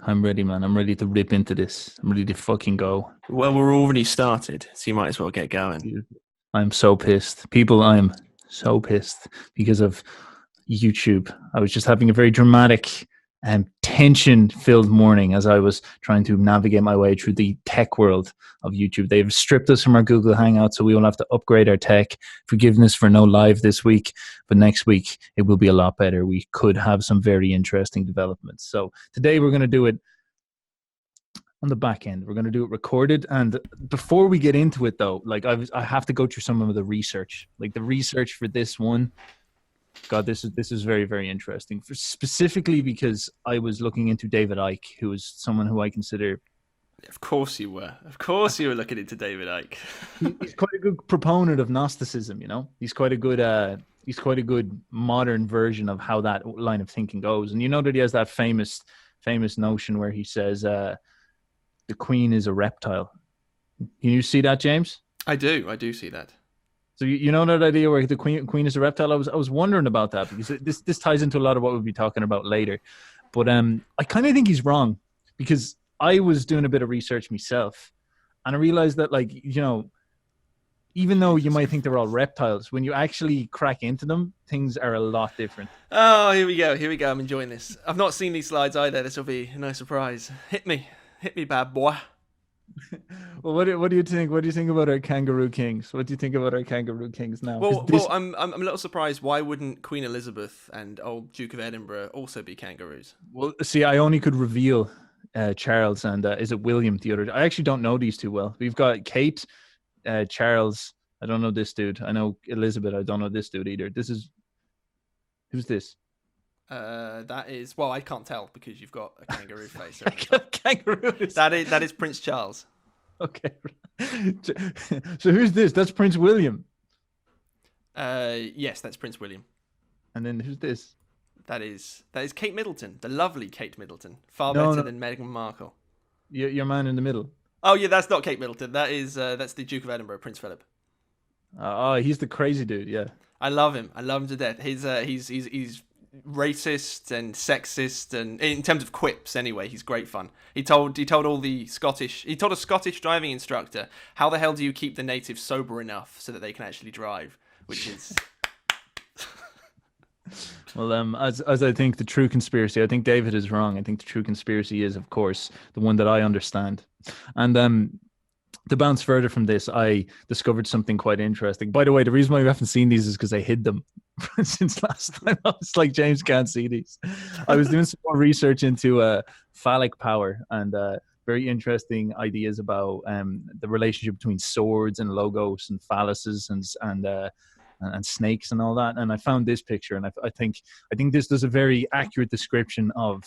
I'm ready, man. I'm ready to rip into this. I'm ready to fucking go. Well, we're already started, so you might as well get going. I'm so pissed. People, I'm so pissed because of YouTube. I was just having a very dramatic and tension-filled morning as I was trying to navigate my way through the tech world of YouTube. They've stripped us from our Google Hangout, so we will have to upgrade our tech. Forgiveness for no live this week, but next week it will be a lot better. We could have some very interesting developments. So today we're going to do it on the back end. We're going to do it recorded. And before we get into it, though, like I have to go through some of the research. Like the research for this one, God, this is very, very interesting. Specifically because I was looking into David Icke, who is someone who I consider. Of course you were. Of course you were looking into David Icke. He's quite a good proponent of Gnosticism. You know, he's quite a good modern version of how that line of thinking goes. And you know that he has that famous notion where he says the queen is a reptile. Can you see that, James? I do see that. So you know that idea where the queen is a reptile? I was wondering about that because this ties into a lot of what we'll be talking about later. But I kind of think he's wrong because I was doing a bit of research myself and I realized that, like, you know, even though you might think they're all reptiles, when you actually crack into them, things are a lot different. Oh, here we go. I'm enjoying this. I've not seen these slides either. This will be a nice surprise. Hit me, bad boy. Well, what do you think? What do you think about our kangaroo kings? What do you think about our kangaroo kings now? Well, I'm a little surprised. Why wouldn't Queen Elizabeth and old Duke of Edinburgh also be kangaroos? Well, see, I only could reveal Charles and is it William the other? I actually don't know these two well. We've got Kate, Charles. I don't know this dude. I know Elizabeth. I don't know this dude either. Who's this? That is, well, I can't tell because you've got a kangaroo face. Kangaroos. That is Prince Charles. Okay. So who's this? That's Prince William. Yes, that's Prince William. And then who's this? That is Kate Middleton, the lovely Kate Middleton, far better than Meghan Markle. Your man in the middle. Oh yeah, that's not Kate Middleton. That's the Duke of Edinburgh, Prince Philip. He's the crazy dude. Yeah, I love him. I love him to death. He's racist and sexist, and in terms of quips, anyway, he's great fun. He told a Scottish driving instructor, "How the hell do you keep the natives sober enough so that they can actually drive?" Which is. Well, as I think the true conspiracy, I think David is wrong. I think the true conspiracy is, of course, the one that I understand. And to bounce further from this, I discovered something quite interesting. By the way, the reason why we haven't seen these is because I hid them since last time. I was like, James can't see these. I was doing some more research into phallic power and very interesting ideas about the relationship between swords and logos and phalluses and snakes and all that. And I found this picture, and I think this does a very accurate description of,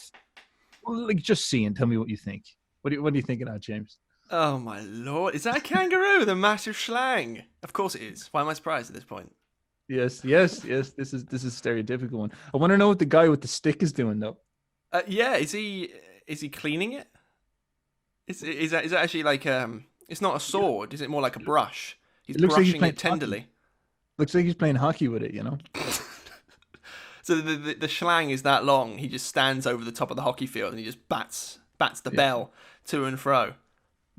well, like, just see and tell me what you think. What do you think of that, James? Oh my lord! Is that a kangaroo with a massive schlang? Of course it is. Why am I surprised at this point? Yes. This is a stereotypical one. I want to know what the guy with the stick is doing, though. Yeah, is he cleaning it? Is that actually like It's not a sword. Is it more like a brush? He's brushing it tenderly. Hockey. Looks like he's playing hockey with it, you know. So the schlang is that long. He just stands over the top of the hockey field and he just bats the bell to and fro.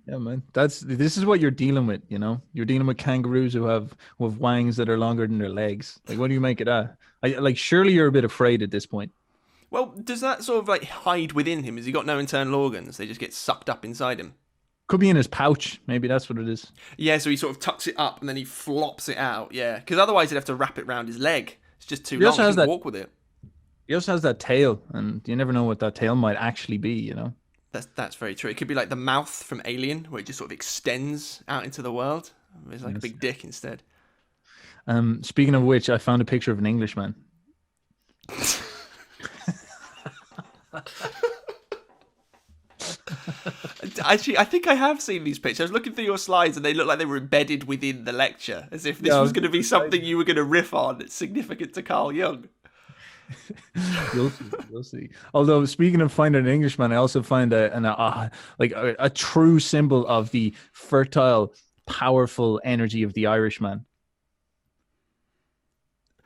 Yeah, man. This is what you're dealing with, you know. You're dealing with kangaroos who have wangs that are longer than their legs. Like, what do you make of that? Surely you're a bit afraid at this point. Well, does that sort of like hide within him? Has he got no internal organs? They just get sucked up inside him. Could be in his pouch. Maybe that's what it is. Yeah, so he sort of tucks it up and then he flops it out. Yeah, because otherwise he'd have to wrap it around his leg. It's just too long. He can walk with it. He also has that tail, and you never know what that tail might actually be, you know. That's very true. It could be like the mouth from Alien, where it just sort of extends out into the world. It's like a big dick instead. Speaking of which, I found a picture of an Englishman. Actually, I think I have seen these pictures. I was looking through your slides and they look like they were embedded within the lecture, as if this was going to be something you were going to riff on. It's significant to Carl Jung. You'll see. Although, speaking of finding an Englishman, I also find a true symbol of the fertile, powerful energy of the Irishman.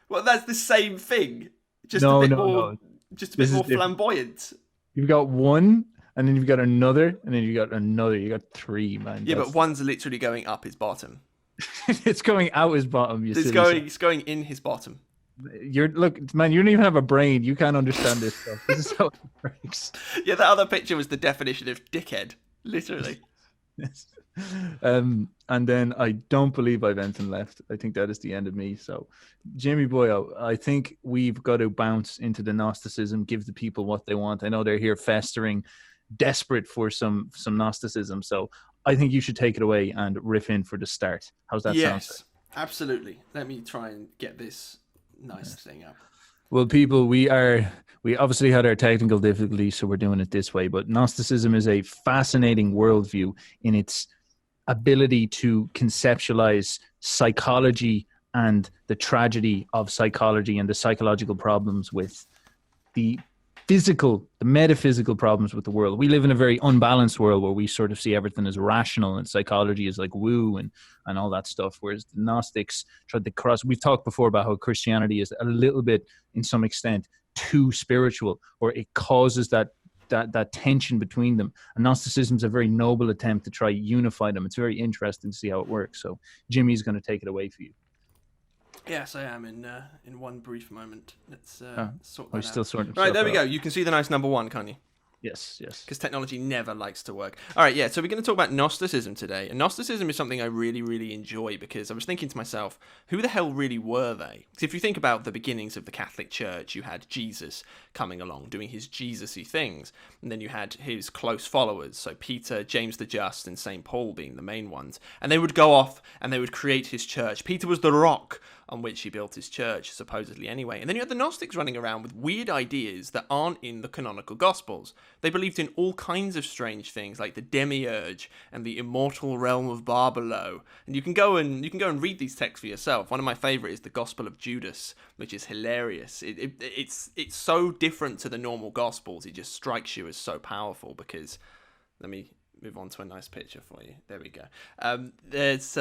Well, that's the same thing. Just a bit more flamboyant. You've got one And then you've got another, and then you got another. You got three, man. Yeah, but one's literally going up his bottom. It's going out his bottom. It's going in his bottom. Look, man. You don't even have a brain. You can't understand this stuff. This is how it works. Yeah, that other picture was the definition of dickhead, literally. Yes. And then I don't believe I've anything left. I think that is the end of me. So, Jimmy Boyo, I think we've got to bounce into the Gnosticism, give the people what they want. I know they're here festering, desperate for some Gnosticism. So I think you should take it away and riff in for the start. How's that sound? Yes, absolutely. Let me try and get this nice thing up. Well, people, we obviously had our technical difficulties, so we're doing it this way. But Gnosticism is a fascinating worldview in its ability to conceptualize psychology and the tragedy of psychology and the psychological problems with the metaphysical problems with the world. We live in a very unbalanced world where we sort of see everything as rational, and psychology is like woo and all that stuff. Whereas the Gnostics tried to cross. We've talked before about how Christianity is a little bit, in some extent, too spiritual, or it causes that tension between them. And Gnosticism is a very noble attempt to try unify them. It's very interesting to see how it works. So Jimmy's going to take it away for you. Yes, I am in one brief moment. Let's sort that out. Still sorting. Right, there we go. You can see the nice number one, can't you? Yes. Because technology never likes to work. All right, yeah, so we're going to talk about Gnosticism today. And Gnosticism is something I really, really enjoy because I was thinking to myself, who the hell really were they? Because if you think about the beginnings of the Catholic Church, you had Jesus coming along, doing his Jesus-y things. And then you had his close followers, so Peter, James the Just, and St. Paul being the main ones. And they would go off and they would create his church. Peter was the rock on which he built his church, supposedly anyway. And then you had the Gnostics running around with weird ideas that aren't in the canonical Gospels. They believed in all kinds of strange things, like the Demiurge and the immortal realm of Barbelo. And you can go and read these texts for yourself. One of my favourite is the Gospel of Judas, which is hilarious. It's so different to the normal Gospels. It just strikes you as so powerful because, let me move on to a nice picture for you. There we go. There's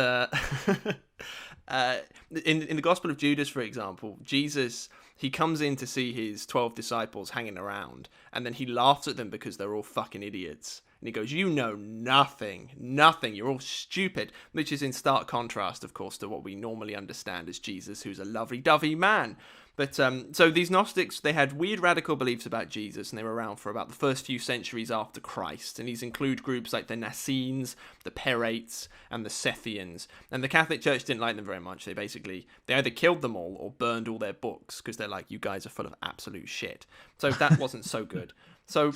in the Gospel of Judas, for example, Jesus, he comes in to see his 12 disciples hanging around, and then he laughs at them because they're all fucking idiots. And he goes, "You know nothing, you're all stupid," which is in stark contrast, of course, to what we normally understand as Jesus, who's a lovey-dovey man. But so these Gnostics, they had weird radical beliefs about Jesus, and they were around for about the first few centuries after Christ. And these include groups like the Nassenes, the Peretes, and the Sethians. And the Catholic Church didn't like them very much. They either killed them all or burned all their books because they're like, you guys are full of absolute shit. So that wasn't so good. So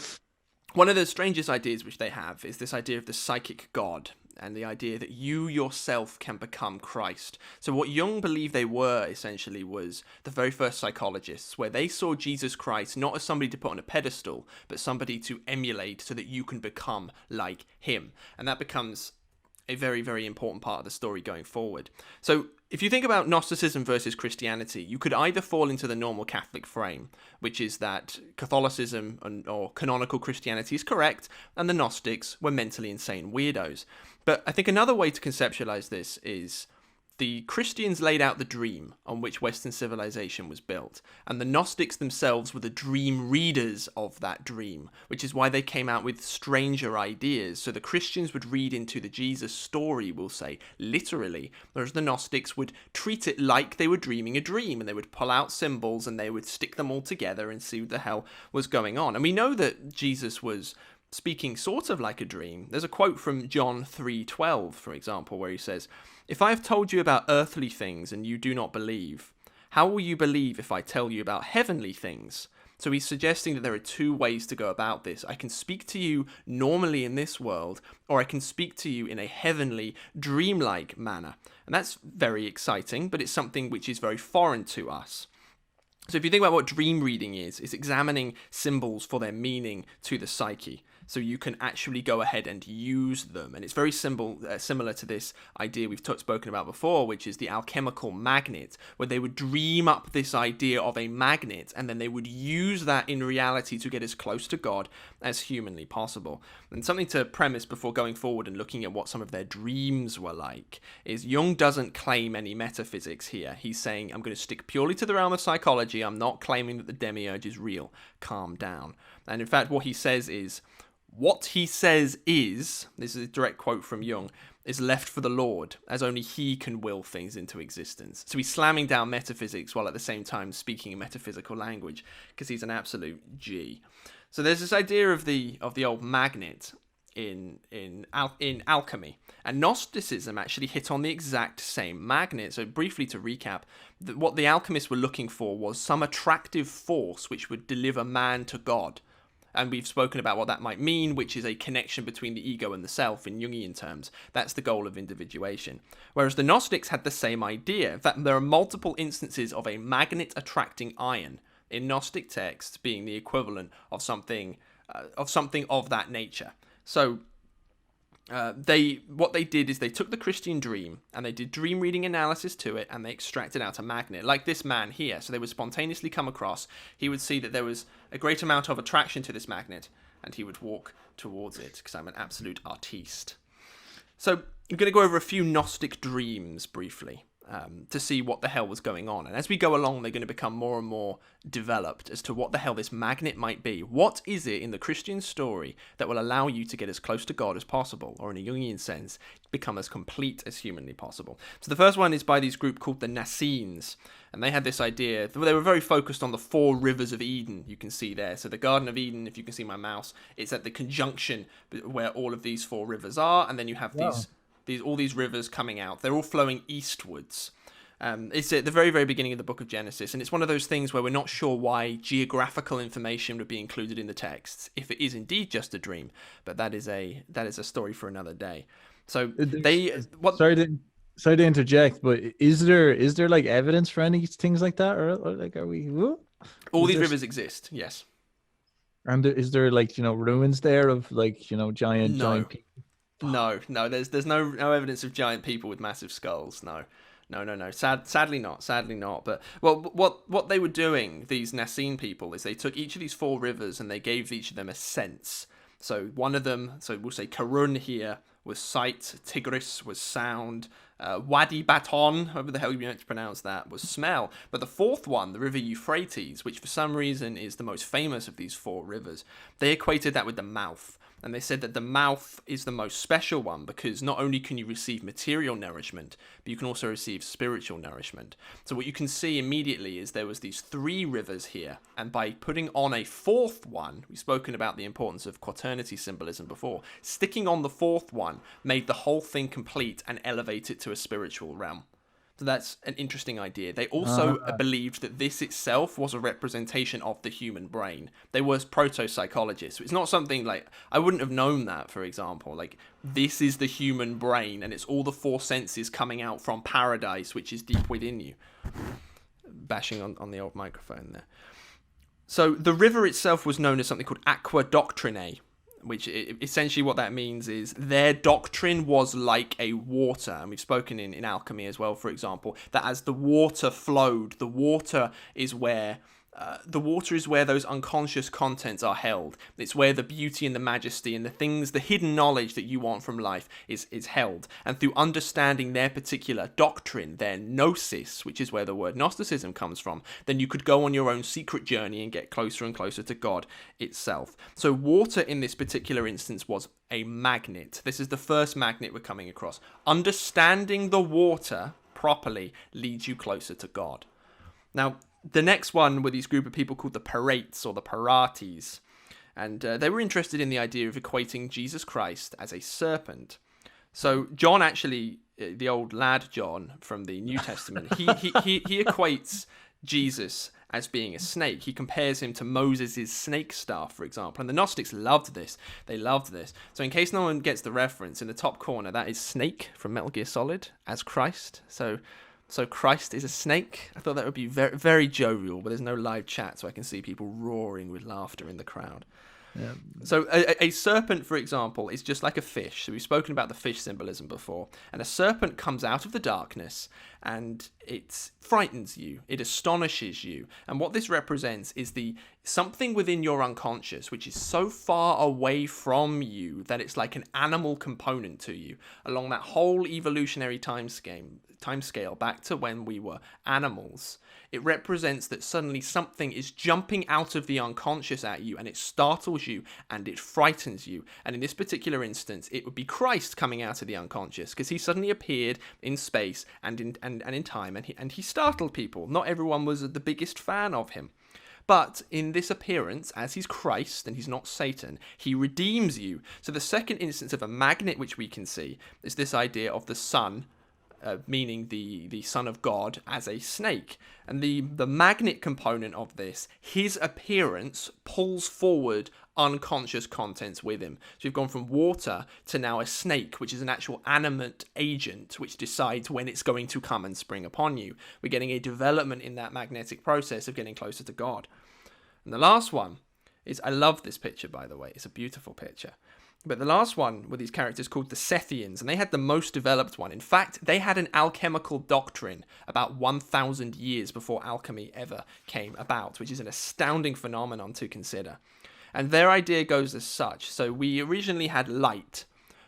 one of the strangest ideas which they have is this idea of the psychic god, and the idea that you yourself can become Christ. So what Jung believed they were, essentially, was the very first psychologists, where they saw Jesus Christ not as somebody to put on a pedestal, but somebody to emulate so that you can become like him. And that becomes a very, very important part of the story going forward. So if you think about Gnosticism versus Christianity, you could either fall into the normal Catholic frame, which is that Catholicism or canonical Christianity is correct, and the Gnostics were mentally insane weirdos. But I think another way to conceptualize this is the Christians laid out the dream on which Western civilization was built, and the Gnostics themselves were the dream readers of that dream, which is why they came out with stranger ideas. So the Christians would read into the Jesus story, we'll say, literally, whereas the Gnostics would treat it like they were dreaming a dream, and they would pull out symbols and they would stick them all together and see what the hell was going on. And we know that Jesus was speaking sort of like a dream. There's a quote from John 3:12, for example, where he says, "If I have told you about earthly things and you do not believe, how will you believe if I tell you about heavenly things?" So he's suggesting that there are two ways to go about this. I can speak to you normally in this world, or I can speak to you in a heavenly, dreamlike manner. And that's very exciting, but it's something which is very foreign to us. So if you think about what dream reading is, it's examining symbols for their meaning to the psyche. So you can actually go ahead and use them. And it's very similar to this idea we've spoken about before, which is the alchemical magnet, where they would dream up this idea of a magnet, and then they would use that in reality to get as close to God as humanly possible. And something to premise before going forward and looking at what some of their dreams were like is Jung doesn't claim any metaphysics here. He's saying, I'm going to stick purely to the realm of psychology. I'm not claiming that the Demiurge is real. Calm down. And in fact, what he says is, What he says is, this is a direct quote from Jung, is left for the Lord, as only he can will things into existence. So he's slamming down metaphysics while at the same time speaking a metaphysical language, because he's an absolute G. So there's this idea of the old magnet in alchemy, and Gnosticism actually hit on the exact same magnet. So briefly to recap, what the alchemists were looking for was some attractive force which would deliver man to God. And we've spoken about what that might mean, which is a connection between the ego and the self in Jungian terms. That's the goal of individuation. Whereas the Gnostics had the same idea, that there are multiple instances of a magnet attracting iron in Gnostic texts being the equivalent of something of that nature. So what they did is they took the Christian dream and they did dream reading analysis to it, and they extracted out a magnet, like this man here. So they would spontaneously come across, he would see that there was a great amount of attraction to this magnet, and he would walk towards it, because I'm an absolute artiste. So I'm going to go over a few Gnostic dreams briefly, to see what the hell was going on. And as we go along, they're going to become more and more developed as to what the hell this magnet might be. What is it in the Christian story that will allow you to get as close to God as possible, or in a Jungian sense, become as complete as humanly possible? So the first one is by this group called the Nassenes. And they had this idea, they were very focused on the 4 rivers of Eden, you can see there. So the Garden of Eden, if you can see my mouse, it's at the conjunction where all of these 4 rivers are, and then you have all these rivers coming out. They're all flowing eastwards. It's at the very, very beginning of the book of Genesis, and it's one of those things where we're not sure why geographical information would be included in the texts, if it is indeed just a dream. But that is a story for another day. So Sorry to interject, but is there like evidence for any things like that, or like are we? All these rivers exist, yes. And is there like ruins there of like giant people? No. There's no evidence of giant people with massive skulls. No. Sadly not. But what they were doing, these Nassene people, is they took each of these 4 rivers and they gave each of them a sense. So one of them, so we'll say Karun here was sight, Tigris was sound, Wadi Baton, however the hell you meant to pronounce that, was smell. But the 4th one, the river Euphrates, which for some reason is the most famous of these 4 rivers, they equated that with the mouth. And they said that the mouth is the most special one because not only can you receive material nourishment, but you can also receive spiritual nourishment. So what you can see immediately is there was these 3 rivers here, and by putting on a 4th one, we've spoken about the importance of quaternity symbolism before, sticking on the 4th one made the whole thing complete and elevate it to a spiritual realm. So that's an interesting idea. They also believed that this itself was a representation of the human brain. They were proto-psychologists. So it's not something like, I wouldn't have known that, for example. Like, this is the human brain, and it's all the 4 senses coming out from paradise, which is deep within you. Bashing on the old microphone there. So the river itself was known as something called aqua doctrinae, which essentially what that means is their doctrine was like a water. And we've spoken in alchemy as well, for example, that as the water flowed, the water is where those unconscious contents are held. It's where the beauty and the majesty and the things, the hidden knowledge that you want from life is held. And through understanding their particular doctrine, their gnosis, which is where the word Gnosticism comes from, then you could go on your own secret journey and get closer and closer to God itself. So water in this particular instance was a magnet. This is the first magnet we're coming across. Understanding the water properly leads you closer to God. Now, the next one were these group of people called the Parates or the Parates. And they were interested in the idea of equating Jesus Christ as a serpent. So John actually, the old lad John from the New Testament, he equates Jesus as being a snake. He compares him to Moses' snake staff, for example. And the Gnostics loved this. They loved this. So in case no one gets the reference, in the top corner, that is Snake from Metal Gear Solid as Christ. So Christ is a snake. I thought that would be very, very jovial, but there's no live chat, so I can see people roaring with laughter in the crowd. Yeah. So a serpent, for example, is just like a fish. So we've spoken about the fish symbolism before. And a serpent comes out of the darkness and it frightens you. It astonishes you. And what this represents is something within your unconscious, which is so far away from you that it's like an animal component to you along that whole evolutionary time timescale back to when we were animals. It represents that suddenly something is jumping out of the unconscious at you, and it startles you and it frightens you. And in this particular instance, it would be Christ coming out of the unconscious, because he suddenly appeared in space and in time, and he startled people. Not everyone was the biggest fan of him. But in this appearance, as he's Christ and he's not Satan, he redeems you. So the second instance of a magnet which we can see is this idea of the sun, meaning the Son of God, as a snake. And the magnet component of this, his appearance pulls forward unconscious contents with him. So we've gone from water to now a snake, which is an actual animate agent which decides when it's going to come and spring upon you. We're getting a development in that magnetic process of getting closer to God. And the last one is, I love this picture, by the way. It's a beautiful picture. But the last one were these characters called the Sethians, and they had the most developed one. In fact, they had an alchemical doctrine about 1,000 years before alchemy ever came about, which is an astounding phenomenon to consider. And their idea goes as such. So we originally had light,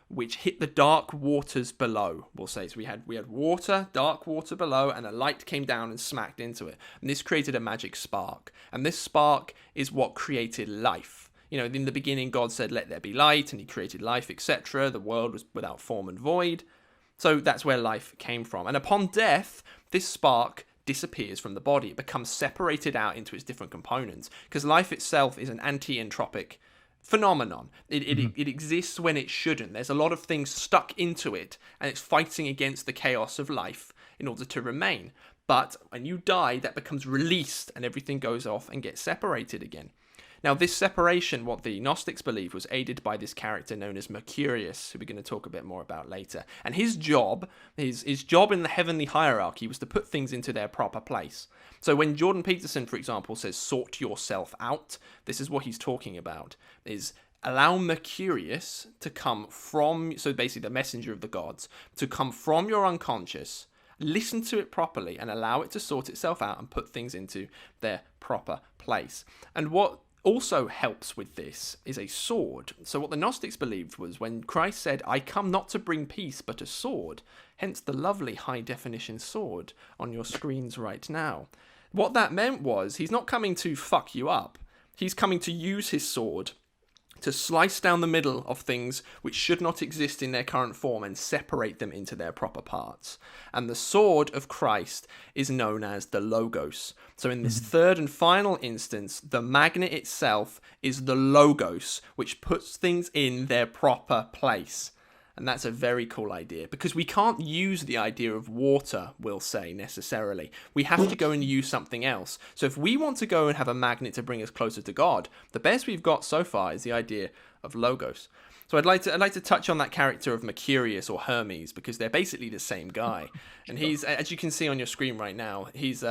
which hit the dark waters below, we'll say. So we had water, dark water below, and a light came down and smacked into it. And this created a magic spark. And this spark is what created life. You know, in the beginning, God said, let there be light, and he created life, etc. The world was without form and void. So that's where life came from. And upon death, this spark disappears from the body. It becomes separated out into its different components, because life itself is an anti-entropic phenomenon. It exists when it shouldn't. There's a lot of things stuck into it, and it's fighting against the chaos of life in order to remain. But when you die, that becomes released, and everything goes off and gets separated again. Now, this separation, what the Gnostics believe, was aided by this character known as Mercurius, who we're going to talk a bit more about later. And his job in the heavenly hierarchy was to put things into their proper place. So when Jordan Peterson, for example, says, sort yourself out, this is what he's talking about, is allow Mercurius to come from, so basically the messenger of the gods, to come from your unconscious, listen to it properly, and allow it to sort itself out and put things into their proper place. And what also helps with this is a sword. So what the Gnostics believed was when Christ said, I come not to bring peace but a sword, hence the lovely high definition sword on your screens right now. What that meant was he's not coming to fuck you up. He's coming to use his sword to slice down the middle of things which should not exist in their current form and separate them into their proper parts. And the sword of Christ is known as the Logos. So in this third and final instance, the magnet itself is the Logos, which puts things in their proper place. And that's a very cool idea, because we can't use the idea of water, we'll say, necessarily. We have to go and use something else. So if we want to go and have a magnet to bring us closer to God, the best we've got so far is the idea of Logos. So I'd like to touch on that character of Mercurius or Hermes, because they're basically the same guy. And he's, as you can see on your screen right now, he's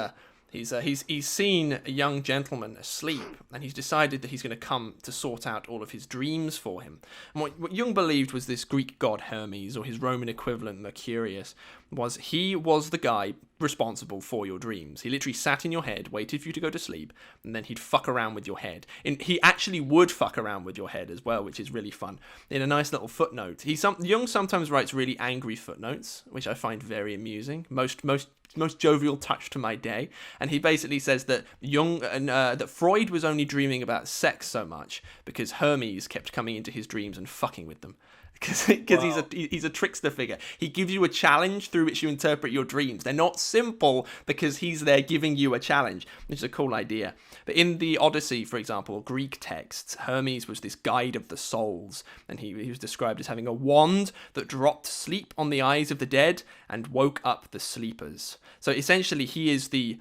seen a young gentleman asleep, and he's decided that he's going to come to sort out all of his dreams for him. And what Jung believed was this Greek god Hermes, or his Roman equivalent Mercurius, was the guy responsible for your dreams. He literally sat in your head, waited for you to go to sleep, and then he'd fuck around with your head. And he actually would fuck around with your head as well, which is really fun. In a nice little footnote, Jung sometimes writes really angry footnotes, which I find very amusing. Most jovial touch to my day. And he basically says that that Freud was only dreaming about sex so much because Hermes kept coming into his dreams and fucking with them. Because wow. he's a trickster figure. He gives you a challenge through which you interpret your dreams. They're not simple because he's there giving you a challenge, which is a cool idea. But in the Odyssey, for example, Greek texts, Hermes was this guide of the souls, and he was described as having a wand that dropped sleep on the eyes of the dead and woke up the sleepers. So essentially, he is the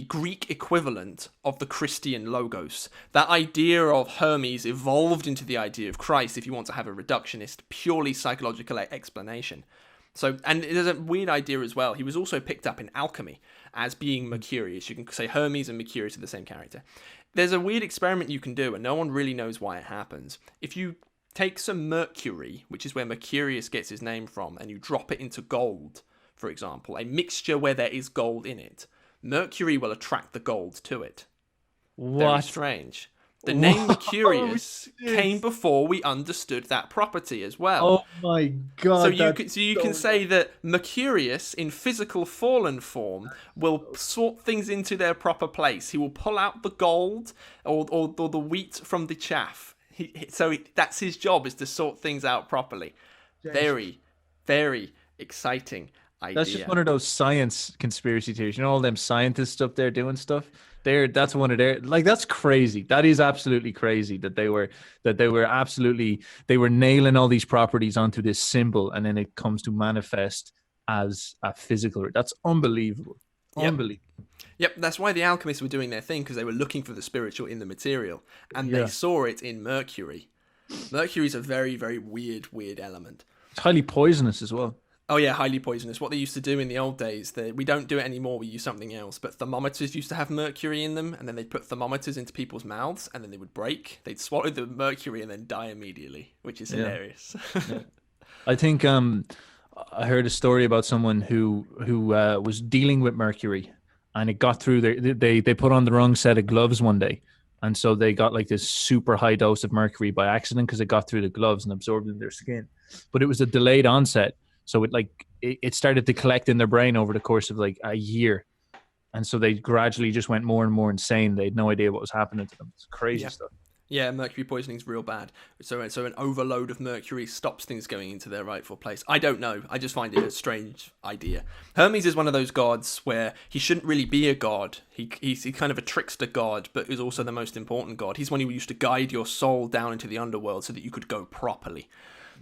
Greek equivalent of the Christian Logos. That idea of Hermes evolved into the idea of Christ if you want to have a reductionist, purely psychological explanation. So, and there's a weird idea as well. He was also picked up in alchemy as being Mercurius. You can say Hermes and Mercurius are the same character. There's a weird experiment you can do, and no one really knows why it happens. If you take some mercury, which is where Mercurius gets his name from, and you drop it into gold, for example, a mixture where there is gold in it, mercury will attract the gold to it. What? Very strange. The name Whoa, Mercurius came shit. before we understood that property as well. Oh my So god, that's you can so say that Mercurius, in physical fallen form, will sort things into their proper place. He will pull out the gold or the wheat from the chaff. That's his job, is to sort things out properly. Very, very exciting That's just idea. one of those science conspiracy theories. You know, all them scientists up there doing stuff. That's one of their, like, that's crazy. That is absolutely crazy that they were nailing all these properties onto this symbol, and then it comes to manifest as a physical. That's unbelievable. Yep. Unbelievable. Yep, that's why the alchemists were doing their thing, because they were looking for the spiritual in the material, and they saw it in Mercury. Mercury's a very, very weird element. It's highly poisonous as well. Oh yeah, highly poisonous. What they used to do in the old days, we don't do it anymore, we use something else, but thermometers used to have mercury in them, and then they'd put thermometers into people's mouths, and then they would break. They'd swallow the mercury and then die immediately, which is hilarious. Yeah. I think I heard a story about someone who was dealing with mercury, and it got through they put on the wrong set of gloves one day, and so they got like this super high dose of mercury by accident because it got through the gloves and absorbed in their skin. But it was a delayed onset, so it started to collect in their brain over the course of like a year, and so they gradually just went more and more insane. They had no idea what was happening to them. It's crazy stuff. Yeah, mercury poisoning is real bad. So an overload of mercury stops things going into their rightful place. I don't know. I just find it a strange idea. Hermes is one of those gods where he shouldn't really be a god. He's kind of a trickster god, but is also the most important god. He's one who used to guide your soul down into the underworld so that you could go properly.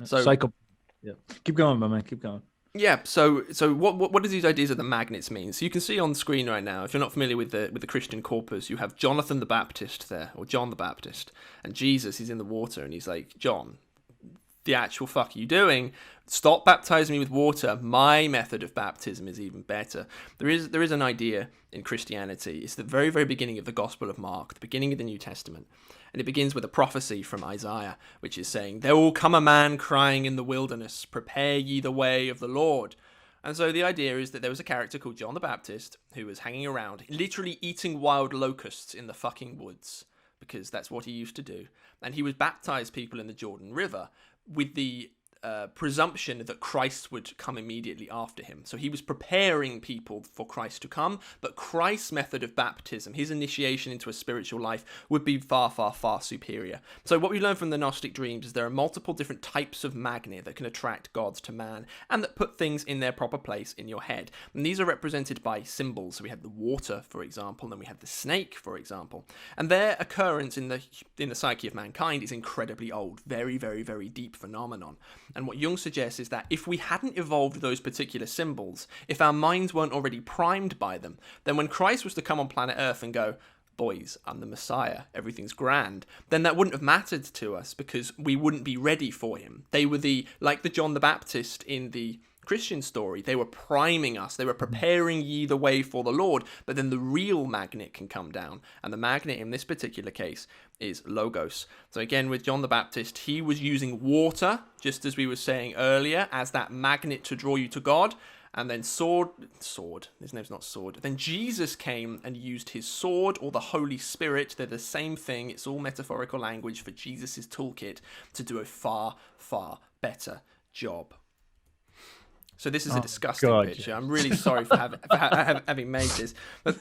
So Psycho. Yeah. Keep going, my man. Keep going. Yeah, so what do these ideas of the magnets mean? So you can see on screen right now, if you're not familiar with the Christian corpus, you have Jonathan the Baptist there, or John the Baptist, and Jesus is in the water, and he's like, John, the actual fuck are you doing? Stop baptizing me with water. My method of baptism is even better. There is an idea in Christianity. It's the very, very beginning of the Gospel of Mark, the beginning of the New Testament. And it begins with a prophecy from Isaiah, which is saying, there will come a man crying in the wilderness, prepare ye the way of the Lord. And so the idea is that there was a character called John the Baptist who was hanging around, literally eating wild locusts in the fucking woods, because that's what he used to do. And he would baptize people in the Jordan River with the presumption that Christ would come immediately after him. So he was preparing people for Christ to come, but Christ's method of baptism, his initiation into a spiritual life, would be far, far, far superior. So what we learn from the Gnostic dreams is there are multiple different types of magnet that can attract gods to man, and that put things in their proper place in your head. And these are represented by symbols. So we have the water, for example, and then we have the snake, for example. And their occurrence in the psyche of mankind is incredibly old, very, very, very deep phenomenon. And what Jung suggests is that if we hadn't evolved those particular symbols, if our minds weren't already primed by them, then when Christ was to come on planet Earth and go, boys, I'm the Messiah, everything's grand, then that wouldn't have mattered to us because we wouldn't be ready for him. They were like the John the Baptist in the Christian story, they were priming us, they were preparing ye the way for the Lord, but then the real magnet can come down, and the magnet in this particular case is Logos. So again, with John the Baptist, he was using water, just as we were saying earlier, as that magnet to draw you to God, and then sword, his name's not sword, then Jesus came and used his sword, or the Holy Spirit, they're the same thing, it's all metaphorical language for Jesus's toolkit, to do a far, far better job. So this is a disgusting picture. I'm really sorry for having made this. But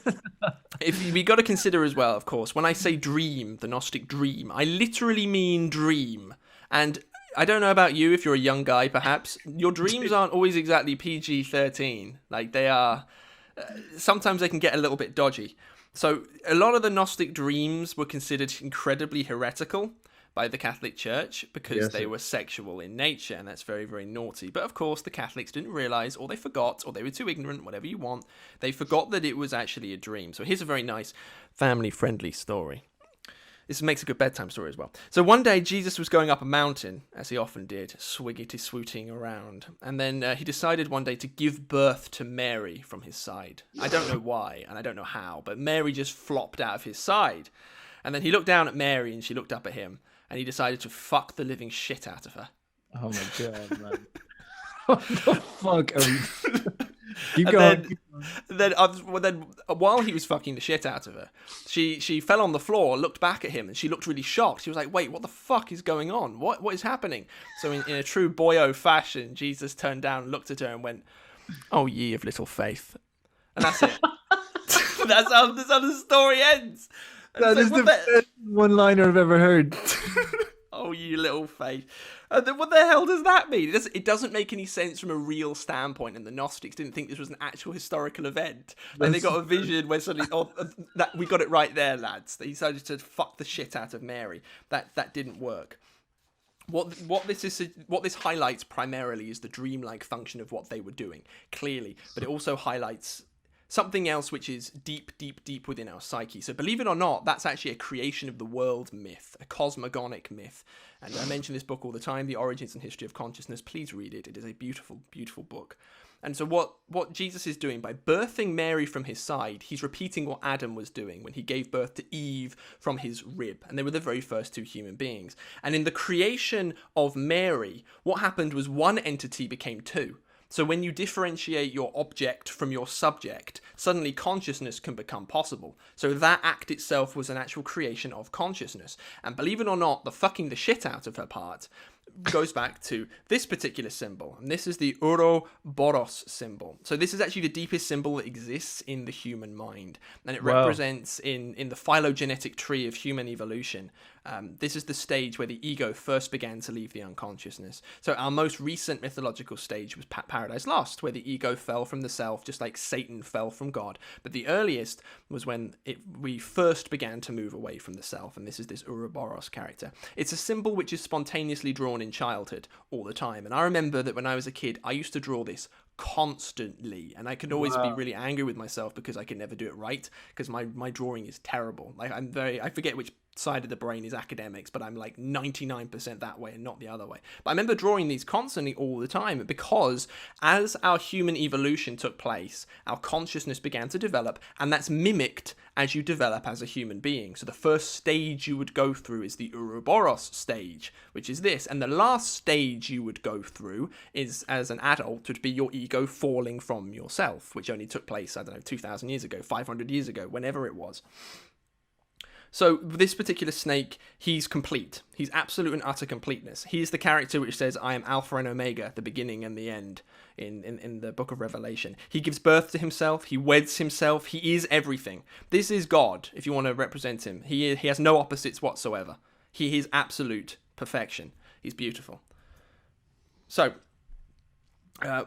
we got to consider as well, of course, when I say dream, the Gnostic dream, I literally mean dream. And I don't know about you, if you're a young guy, perhaps, your dreams aren't always exactly PG-13. Like they are, sometimes they can get a little bit dodgy. So a lot of the Gnostic dreams were considered incredibly heretical by the Catholic Church because they were sexual in nature, and that's very, very naughty. But of course, the Catholics didn't realize, or they forgot, or they were too ignorant, whatever you want. They forgot that it was actually a dream. So here's a very nice family-friendly story. This makes a good bedtime story as well. So one day, Jesus was going up a mountain, as he often did, swiggity-swooting around. And then he decided one day to give birth to Mary from his side. I don't know why, and I don't know how, but Mary just flopped out of his side. And then he looked down at Mary, and she looked up at him. And he decided to fuck the living shit out of her. Oh my god, man. What the fuck are we... Keep And going. then while he was fucking the shit out of her, she fell on the floor, looked back at him, and she looked really shocked. She was like, "Wait, what the fuck is going on? What is happening?" So in a true Boyo fashion, Jesus turned down, looked at her, and went, "Oh, ye of little faith," and that's it. That's how the story ends. And That so is the best one-liner I've ever heard. Oh, you little faith. And then what the hell does that mean? It doesn't make any sense from a real standpoint, and the Gnostics didn't think this was an actual historical event. Like, they got a vision where suddenly, that we got it right there, lads. They decided to fuck the shit out of Mary. That didn't work. What this highlights primarily is the dreamlike function of what they were doing, clearly, but it also highlights something else which is deep, deep, deep within our psyche. So believe it or not, that's actually a creation of the world myth, a cosmogonic myth. And I mention this book all the time, The Origins and History of Consciousness. Please read it. It is a beautiful, beautiful book. And so what Jesus is doing, by birthing Mary from his side, he's repeating what Adam was doing when he gave birth to Eve from his rib. And they were the very first two human beings. And in the creation of Mary, what happened was one entity became two. So when you differentiate your object from your subject, suddenly consciousness can become possible. So that act itself was an actual creation of consciousness. And believe it or not, the fucking the shit out of her part goes back to this particular symbol. And this is the Ouroboros symbol. So this is actually the deepest symbol that exists in the human mind. And it represents in the phylogenetic tree of human evolution. This is the stage where the ego first began to leave the unconsciousness. So our most recent mythological stage was Paradise Lost, where the ego fell from the self, just like Satan fell from God. But the earliest was when we first began to move away from the self, and this is this Ouroboros character. It's a symbol which is spontaneously drawn in childhood all the time. And I remember that when I was a kid, I used to draw this constantly, and I could always be really angry with myself because I could never do it right, because my drawing is terrible. Like I forget which side of the brain is academics, but I'm like 99% that way and not the other way. But I remember drawing these constantly all the time, because as our human evolution took place, our consciousness began to develop, and that's mimicked as you develop as a human being. So the first stage you would go through is the Ouroboros stage, which is this, and the last stage you would go through is, as an adult, would be your ego falling from yourself, which only took place, 2,000 years ago, 500 years ago, whenever it was. So this particular snake, he's complete. He's absolute and utter completeness. He's the character which says, "I am Alpha and Omega, the beginning and the end," in the book of Revelation. He gives birth to himself. He weds himself. He is everything. This is God, if you want to represent him. He has no opposites whatsoever. He is absolute perfection. He's beautiful. So,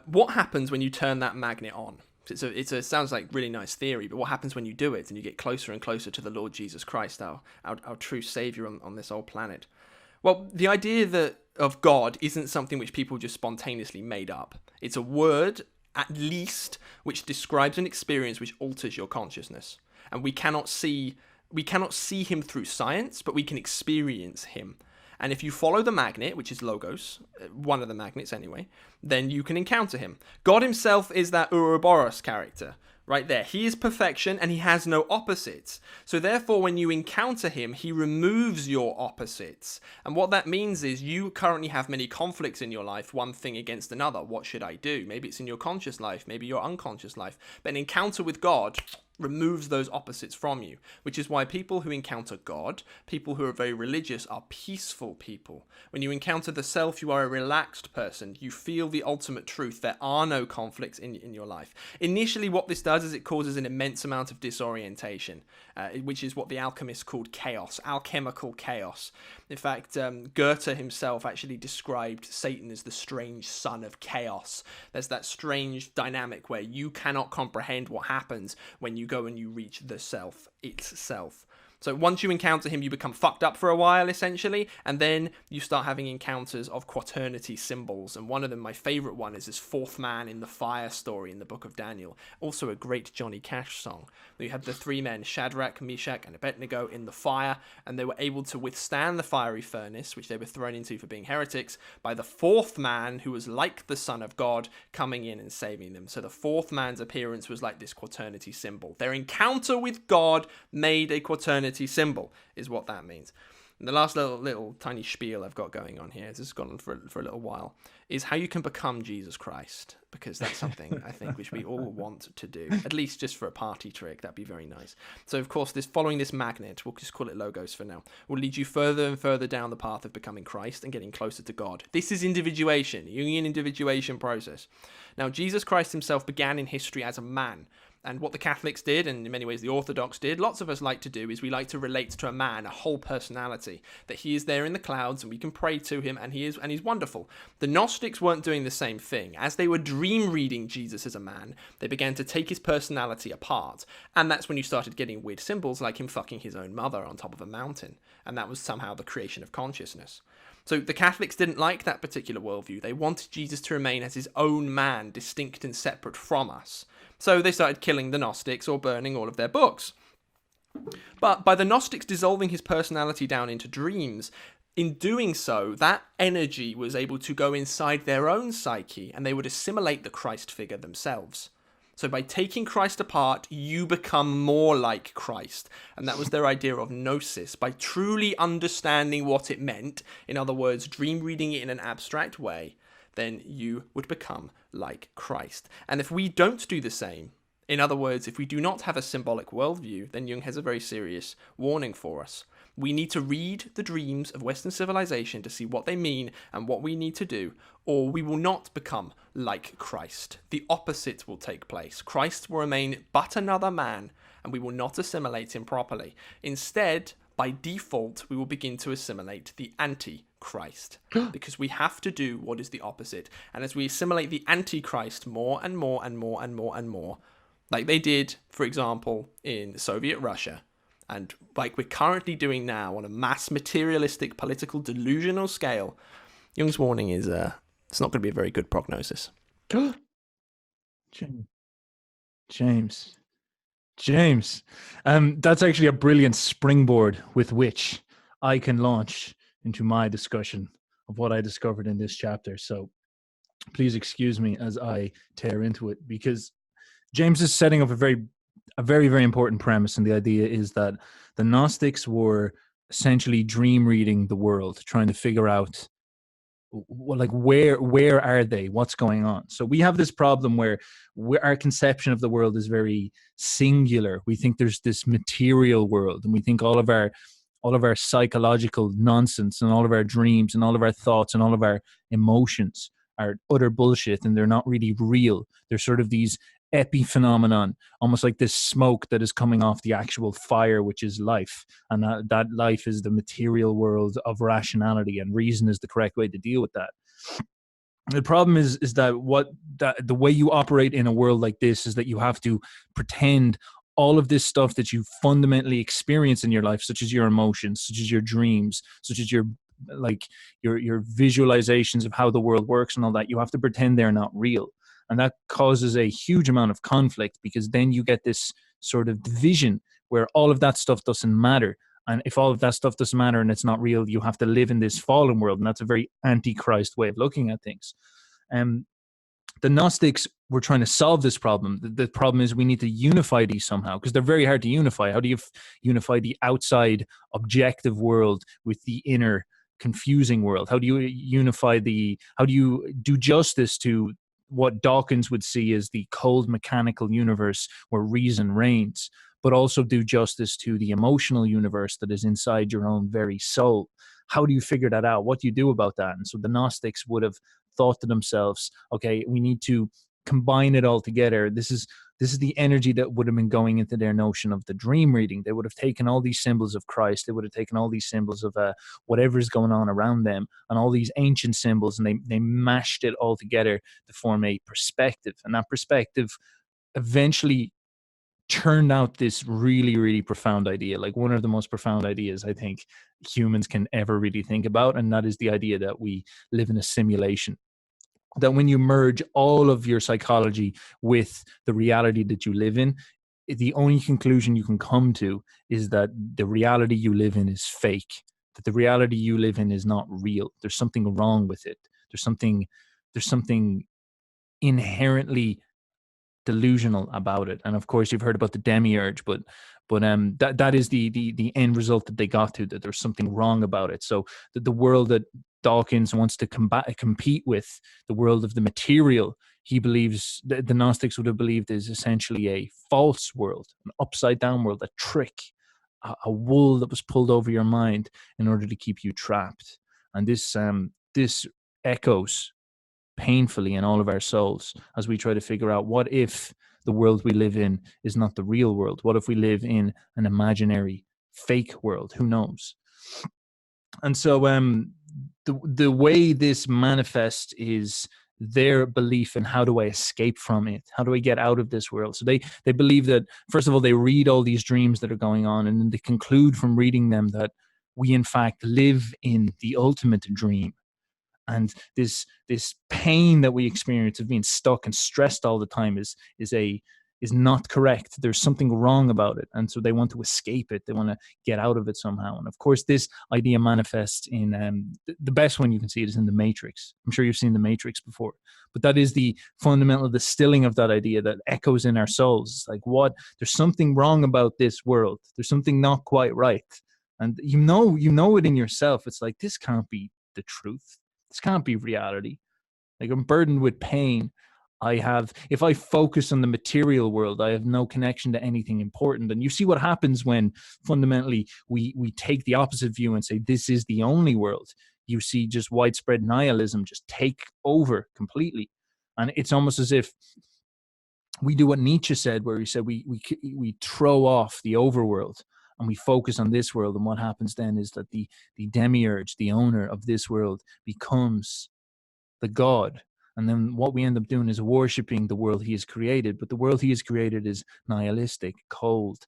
what happens when you turn that magnet on? It sounds like really nice theory, but what happens when you do it and you get closer and closer to the Lord Jesus Christ, our true Savior on this old planet? Well, the idea of God isn't something which people just spontaneously made up. It's a word, at least, which describes an experience which alters your consciousness. And we cannot see him through science, but we can experience him. And if you follow the magnet, which is Logos, one of the magnets anyway, then you can encounter him. God himself is that Ouroboros character right there. He is perfection and he has no opposites. So therefore, when you encounter him, he removes your opposites. And what that means is you currently have many conflicts in your life, one thing against another. What should I do? Maybe it's in your conscious life, maybe your unconscious life. But an encounter with God removes those opposites from you, which is why people who encounter God, people who are very religious, are peaceful people. When you encounter the self, you are a relaxed person. You feel the ultimate truth. There are no conflicts in your life. Initially, what this does is it causes an immense amount of disorientation, which is what the alchemists called chaos, alchemical chaos. In fact, Goethe himself actually described Satan as the strange son of chaos. There's that strange dynamic where you cannot comprehend what happens when you go and you reach the self itself. So once you encounter him, you become fucked up for a while, essentially, and then you start having encounters of quaternity symbols. And one of them, my favorite one, is this fourth man in the fire story in the book of Daniel. Also a great Johnny Cash song. You had the three men, Shadrach, Meshach, and Abednego, in the fire, and they were able to withstand the fiery furnace, which they were thrown into for being heretics, by the fourth man, who was like the Son of God, coming in and saving them. So the fourth man's appearance was like this quaternity symbol. Their encounter with God made a quaternity symbol, is what that means. And the last little tiny spiel I've got going on here, this has gone on for a little while, is how you can become Jesus Christ, because that's something I think which we all want to do, at least just for a party trick. That'd be very nice. So of course, following this magnet, we'll just call it Logos for now, will lead you further and further down the path of becoming Christ and getting closer to God. This is individuation, Jungian individuation process. Now, Jesus Christ himself began in history as a man. And what the Catholics did, and in many ways the Orthodox did, lots of us like to do, is we like to relate to a man, a whole personality, that he is there in the clouds and we can pray to him and he's wonderful. The Gnostics weren't doing the same thing. As they were dream reading Jesus as a man, they began to take his personality apart. And that's when you started getting weird symbols like him fucking his own mother on top of a mountain. And that was somehow the creation of consciousness. So the Catholics didn't like that particular worldview. They wanted Jesus to remain as his own man, distinct and separate from us. So they started killing the Gnostics or burning all of their books. But by the Gnostics dissolving his personality down into dreams, in doing so, that energy was able to go inside their own psyche and they would assimilate the Christ figure themselves. So by taking Christ apart, you become more like Christ. And that was their idea of gnosis. By truly understanding what it meant, in other words, dream reading it in an abstract way, then you would become like Christ. And if we don't do the same, in other words, if we do not have a symbolic worldview, then Jung has a very serious warning for us. We need to read the dreams of Western civilization to see what they mean and what we need to do, or we will not become like Christ. The opposite will take place. Christ will remain but another man, and we will not assimilate him properly. Instead, by default, we will begin to assimilate the Antichrist, because we have to do what is the opposite. And as we assimilate the Antichrist more and more and more and more and more, like they did, for example, in Soviet Russia, and like we're currently doing now on a mass materialistic political delusional scale, Jung's warning is it's not going to be a very good prognosis. James. That's actually a brilliant springboard with which I can launch into my discussion of what I discovered in this chapter. So please excuse me as I tear into it, because James is setting up a very, very important premise. And the idea is that the Gnostics were essentially dream reading the world, trying to figure out where are they, what's going on. So we have this problem where our conception of the world is very singular. We think there's this material world, and we think all of our psychological nonsense and all of our dreams and all of our thoughts and all of our emotions are utter bullshit, and they're not really real. They're sort of these epiphenomenon, almost like this smoke that is coming off the actual fire, which is life. And that life is the material world of rationality, and reason is the correct way to deal with that. The problem is that the way you operate in a world like this is that you have to pretend all of this stuff that you fundamentally experience in your life, such as your emotions, such as your dreams, such as your visualizations of how the world works and all that, you have to pretend they're not real. And that causes a huge amount of conflict, because then you get this sort of division where all of that stuff doesn't matter. And if all of that stuff doesn't matter and it's not real, you have to live in this fallen world. And that's a very Antichrist way of looking at things. The Gnostics were trying to solve this problem. The problem is we need to unify these somehow, because they're very hard to unify. How do you unify the outside objective world with the inner confusing world? How do you how do you do justice to what Dawkins would see as the cold mechanical universe where reason reigns, but also do justice to the emotional universe that is inside your own very soul? How do you figure that out? What do you do about that? And so the Gnostics would have thought to themselves, okay, we need to combine it all together. This is the energy that would have been going into their notion of the dream reading. They would have taken all these symbols of Christ. They would have taken all these symbols of whatever's going on around them, and all these ancient symbols, and they mashed it all together to form a perspective. And that perspective eventually turned out this really, really profound idea, like one of the most profound ideas I think humans can ever really think about. And that is the idea that we live in a simulation. That when you merge all of your psychology with the reality that you live in, the only conclusion you can come to is that the reality you live in is fake, that the reality you live in is not real. There's something wrong with it. There's something inherently delusional about it. And of course you've heard about the Demiurge, but But that is the end result that they got to, that there's something wrong about it. So the world that Dawkins wants to compete with, the world of the material, he believes, the Gnostics would have believed, is essentially a false world, an upside down world, a trick, a wool that was pulled over your mind in order to keep you trapped. And this echoes painfully in all of our souls as we try to figure out, what if the world we live in is not the real world? What if we live in an imaginary fake world? Who knows? And so the way this manifests is their belief in, how do I escape from it? How do I get out of this world? So they believe that, first of all, they read all these dreams that are going on, and then they conclude from reading them that we in fact live in the ultimate dream. And this pain that we experience of being stuck and stressed all the time is not correct. There's something wrong about it, and so they want to escape it. They want to get out of it somehow. And of course, this idea manifests in the best one you can see it is in the Matrix. I'm sure you've seen the Matrix before, but that is the fundamental distilling of that idea that echoes in our souls. It's like, what? There's something wrong about this world. There's something not quite right, and you know it in yourself. It's like, this can't be the truth. This can't be reality. Like, I'm burdened with pain. If I focus on the material world, I have no connection to anything important. And you see what happens when fundamentally we take the opposite view and say this is the only world. You see just widespread nihilism just take over completely. And it's almost as if we do what Nietzsche said, where he said we throw off the overworld and we focus on this world. And what happens then is that the Demiurge, the owner of this world, becomes the god. And then what we end up doing is worshipping the world he has created. But the world he has created is nihilistic, cold,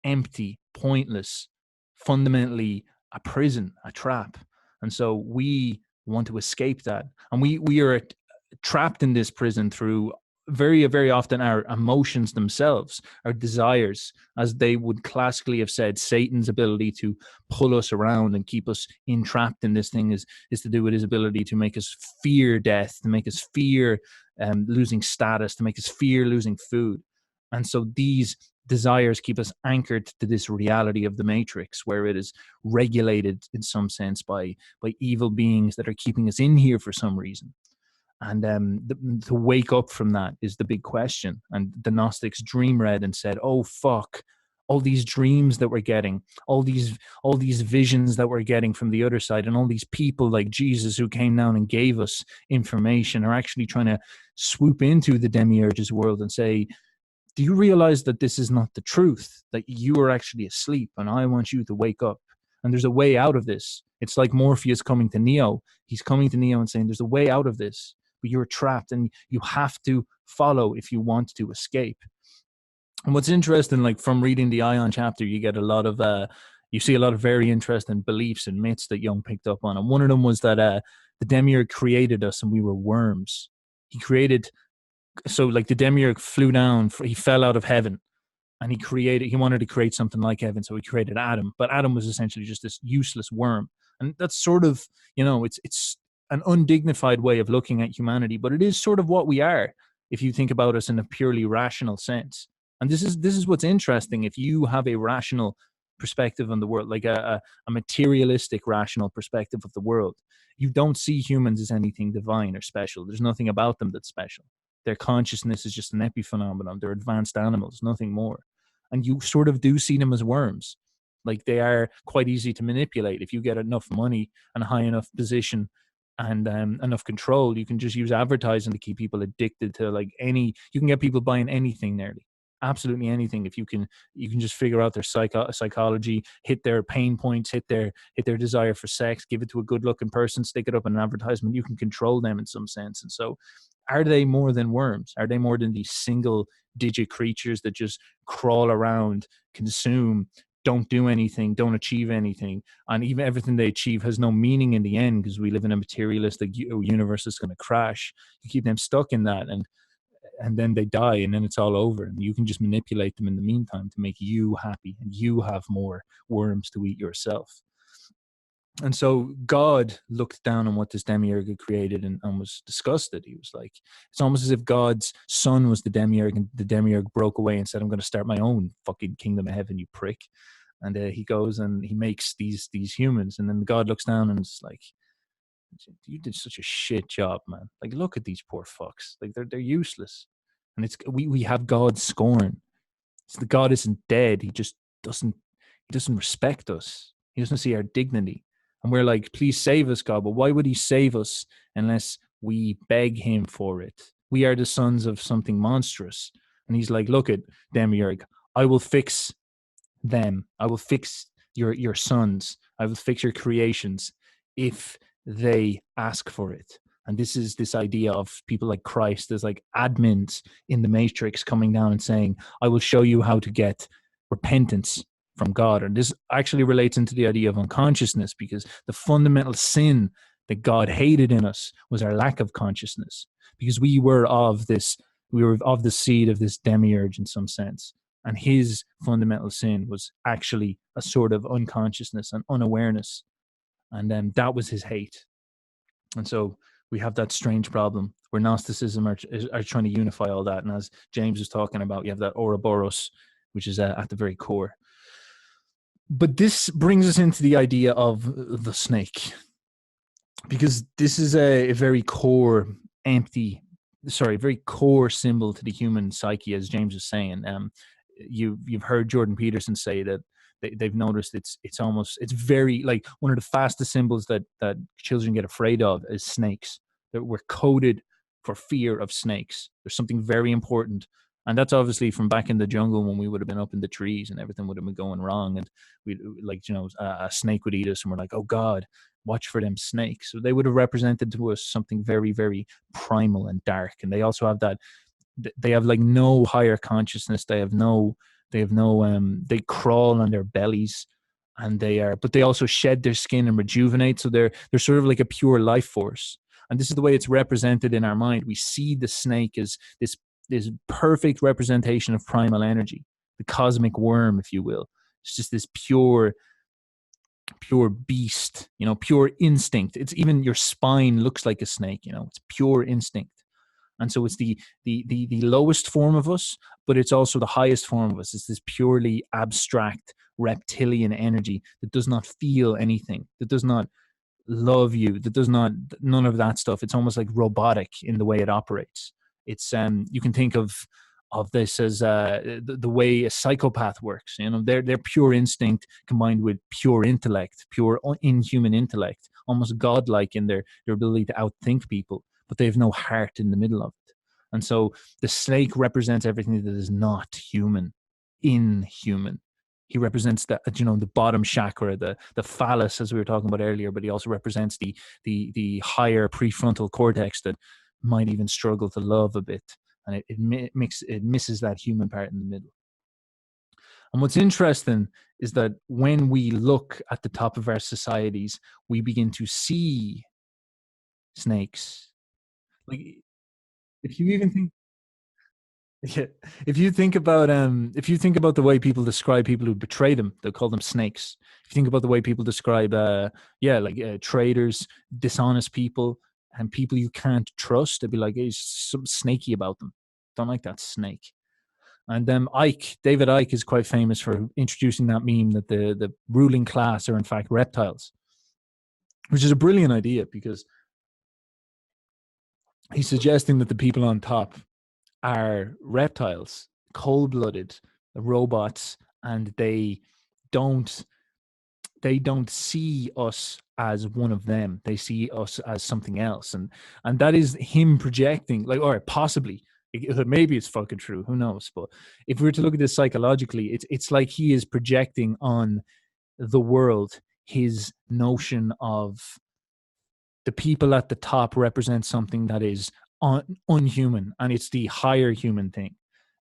empty, pointless, fundamentally a prison, a trap. And so we want to escape that. And we are trapped in this prison through very, very often our emotions themselves, our desires, as they would classically have said. Satan's ability to pull us around and keep us entrapped in this thing is to do with his ability to make us fear death, to make us fear losing status, to make us fear losing food. And so these desires keep us anchored to this reality of the Matrix, where it is regulated in some sense by evil beings that are keeping us in here for some reason. And to wake up from that is the big question. And the Gnostics dream read and said, oh, fuck, all these dreams that we're getting, all these visions that we're getting from the other side, and all these people like Jesus who came down and gave us information are actually trying to swoop into the Demiurge's world and say, do you realize that this is not the truth, that you are actually asleep, and I want you to wake up? And there's a way out of this. It's like Morpheus coming to Neo. He's coming to Neo and saying, there's a way out of this, but you're trapped and you have to follow if you want to escape. And what's interesting, like from reading the Aion chapter, you get a lot of, you see a lot of very interesting beliefs and myths that Jung picked up on. And one of them was that the Demiurge created us and we were worms. He created, so like the Demiurge flew down, he fell out of heaven. And he wanted to create something like heaven, so he created Adam. But Adam was essentially just this useless worm. And that's sort of, it's an undignified way of looking at humanity, but it is sort of what we are, if you think about us in a purely rational sense. And this is what's interesting. If you have a rational perspective on the world, like a materialistic, rational perspective of the world, you don't see humans as anything divine or special. There's nothing about them that's special. Their consciousness is just an epiphenomenon. They're advanced animals, nothing more. And you sort of do see them as worms. Like, they are quite easy to manipulate. If you get enough money and a high enough position and enough control, you can just use advertising to keep people addicted to you can get people buying anything, nearly absolutely anything. If you can just figure out their psychology, hit their pain points, hit their desire for sex, give it to a good looking person, stick it up in an advertisement, you can control them in some sense. And so, are they more than worms? Are they more than these single digit creatures that just crawl around, consume, don't do anything, don't achieve anything, and even everything they achieve has no meaning in the end, because we live in a materialistic universe that's going to crash? You keep them stuck in that, and then they die, and then it's all over, and you can just manipulate them in the meantime to make you happy, and you have more worms to eat yourself. And so God looked down on what this demiurge had created and was disgusted. He was like, it's almost as if God's son was the demiurge, and the demiurge broke away and said, I'm going to start my own fucking kingdom of heaven, you prick. And he goes and he makes these humans. And then God looks down and it's like, you did such a shit job, man. Like, look at these poor fucks. Like, they're useless. And it's we have God's scorn. So the God isn't dead. He just doesn't respect us. He doesn't see our dignity. And we're like, please save us, God. But why would he save us unless we beg him for it? We are the sons of something monstrous. And he's like, look at Demiurge. I will fix them. I will fix your sons. I will fix your creations if they ask for it. And this is this idea of people like Christ as like admins in the matrix coming down and saying, I will show you how to get repentance from God. And this actually relates into the idea of unconsciousness, because the fundamental sin that God hated in us was our lack of consciousness, because we were of the seed of this demiurge in some sense. And his fundamental sin was actually a sort of unconsciousness and unawareness. And then that was his hate. And so we have that strange problem where Gnosticism are trying to unify all that. And as James was talking about, you have that Ouroboros, which is at the very core. But this brings us into the idea of the snake, because this is a very core very core symbol to the human psyche, as James was saying. You've heard Jordan Peterson say that they've noticed it's very like one of the fastest symbols that children get afraid of is snakes. That we're coded for fear of snakes. There's something very important. And that's obviously from back in the jungle when we would have been up in the trees and everything would have been going wrong. And we a snake would eat us and we're like, oh God, watch for them snakes. So they would have represented to us something very, very primal and dark. And they also have they have like no higher consciousness. They crawl on their bellies, and but they also shed their skin and rejuvenate. So they're sort of like a pure life force. And this is the way it's represented in our mind. We see the snake as this perfect representation of primal energy, the cosmic worm, if you will. It's just this pure beast, pure instinct. It's even your spine looks like a snake, it's pure instinct. And so it's the lowest form of us, but it's also the highest form of us. It's this purely abstract reptilian energy that does not feel anything, that does not love you, that does not, none of that stuff. It's almost like robotic in the way it operates. It's you can think of this as the way a psychopath works. Their pure instinct combined with pure intellect, pure inhuman intellect, almost godlike in their ability to outthink people, but they have no heart in the middle of it. And so the snake represents everything that is not human, inhuman. He represents the bottom chakra, the phallus, as we were talking about earlier, but he also represents the higher prefrontal cortex that might even struggle to love a bit. And it misses that human part in the middle. And what's interesting is that when we look at the top of our societies, we begin to see snakes. Like, if you even think, yeah, if you think about the way people describe people who betray them, they'll call them snakes. If you think about the way people describe, traders, dishonest people, and people you can't trust, they'd be like, "There's something snaky about them. Don't like that snake." And David Icke is quite famous for introducing that meme that the ruling class are in fact reptiles, which is a brilliant idea because he's suggesting that the people on top are reptiles, cold-blooded robots, and they don't see us as one of them. They see us as something else, and that is him projecting, like, or possibly, maybe it's fucking true, who knows? But if we were to look at this psychologically, it's like he is projecting on the world his notion of the people at the top represent something that is unhuman, and it's the higher human thing.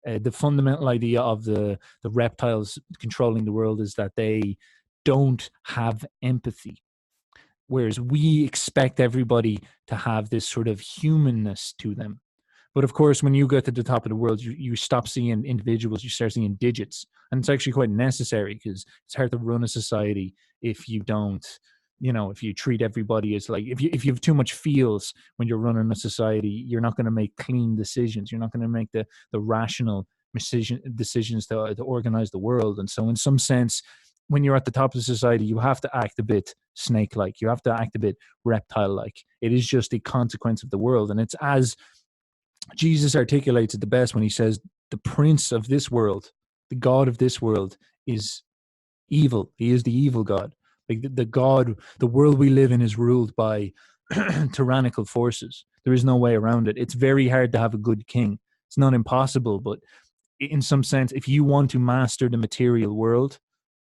The fundamental idea of the reptiles controlling the world is that they don't have empathy, whereas we expect everybody to have this sort of humanness to them. But of course, when you get to the top of the world, you stop seeing individuals, you start seeing digits. And it's actually quite necessary because it's hard to run a society if you don't if you treat everybody as like, if you have too much feels when you're running a society, you're not going to make clean decisions. You're not going to make the rational decisions to organize the world. And so in some sense, when you're at the top of society, you have to act a bit snake-like. You have to act a bit reptile-like. It is just a consequence of the world. And it's as Jesus articulates it the best when he says, the prince of this world, the God of this world is evil. He is the evil God. Like the God, the world we live in is ruled by tyrannical forces. There is no way around it. It's very hard to have a good king. It's not impossible, but in some sense, if you want to master the material world,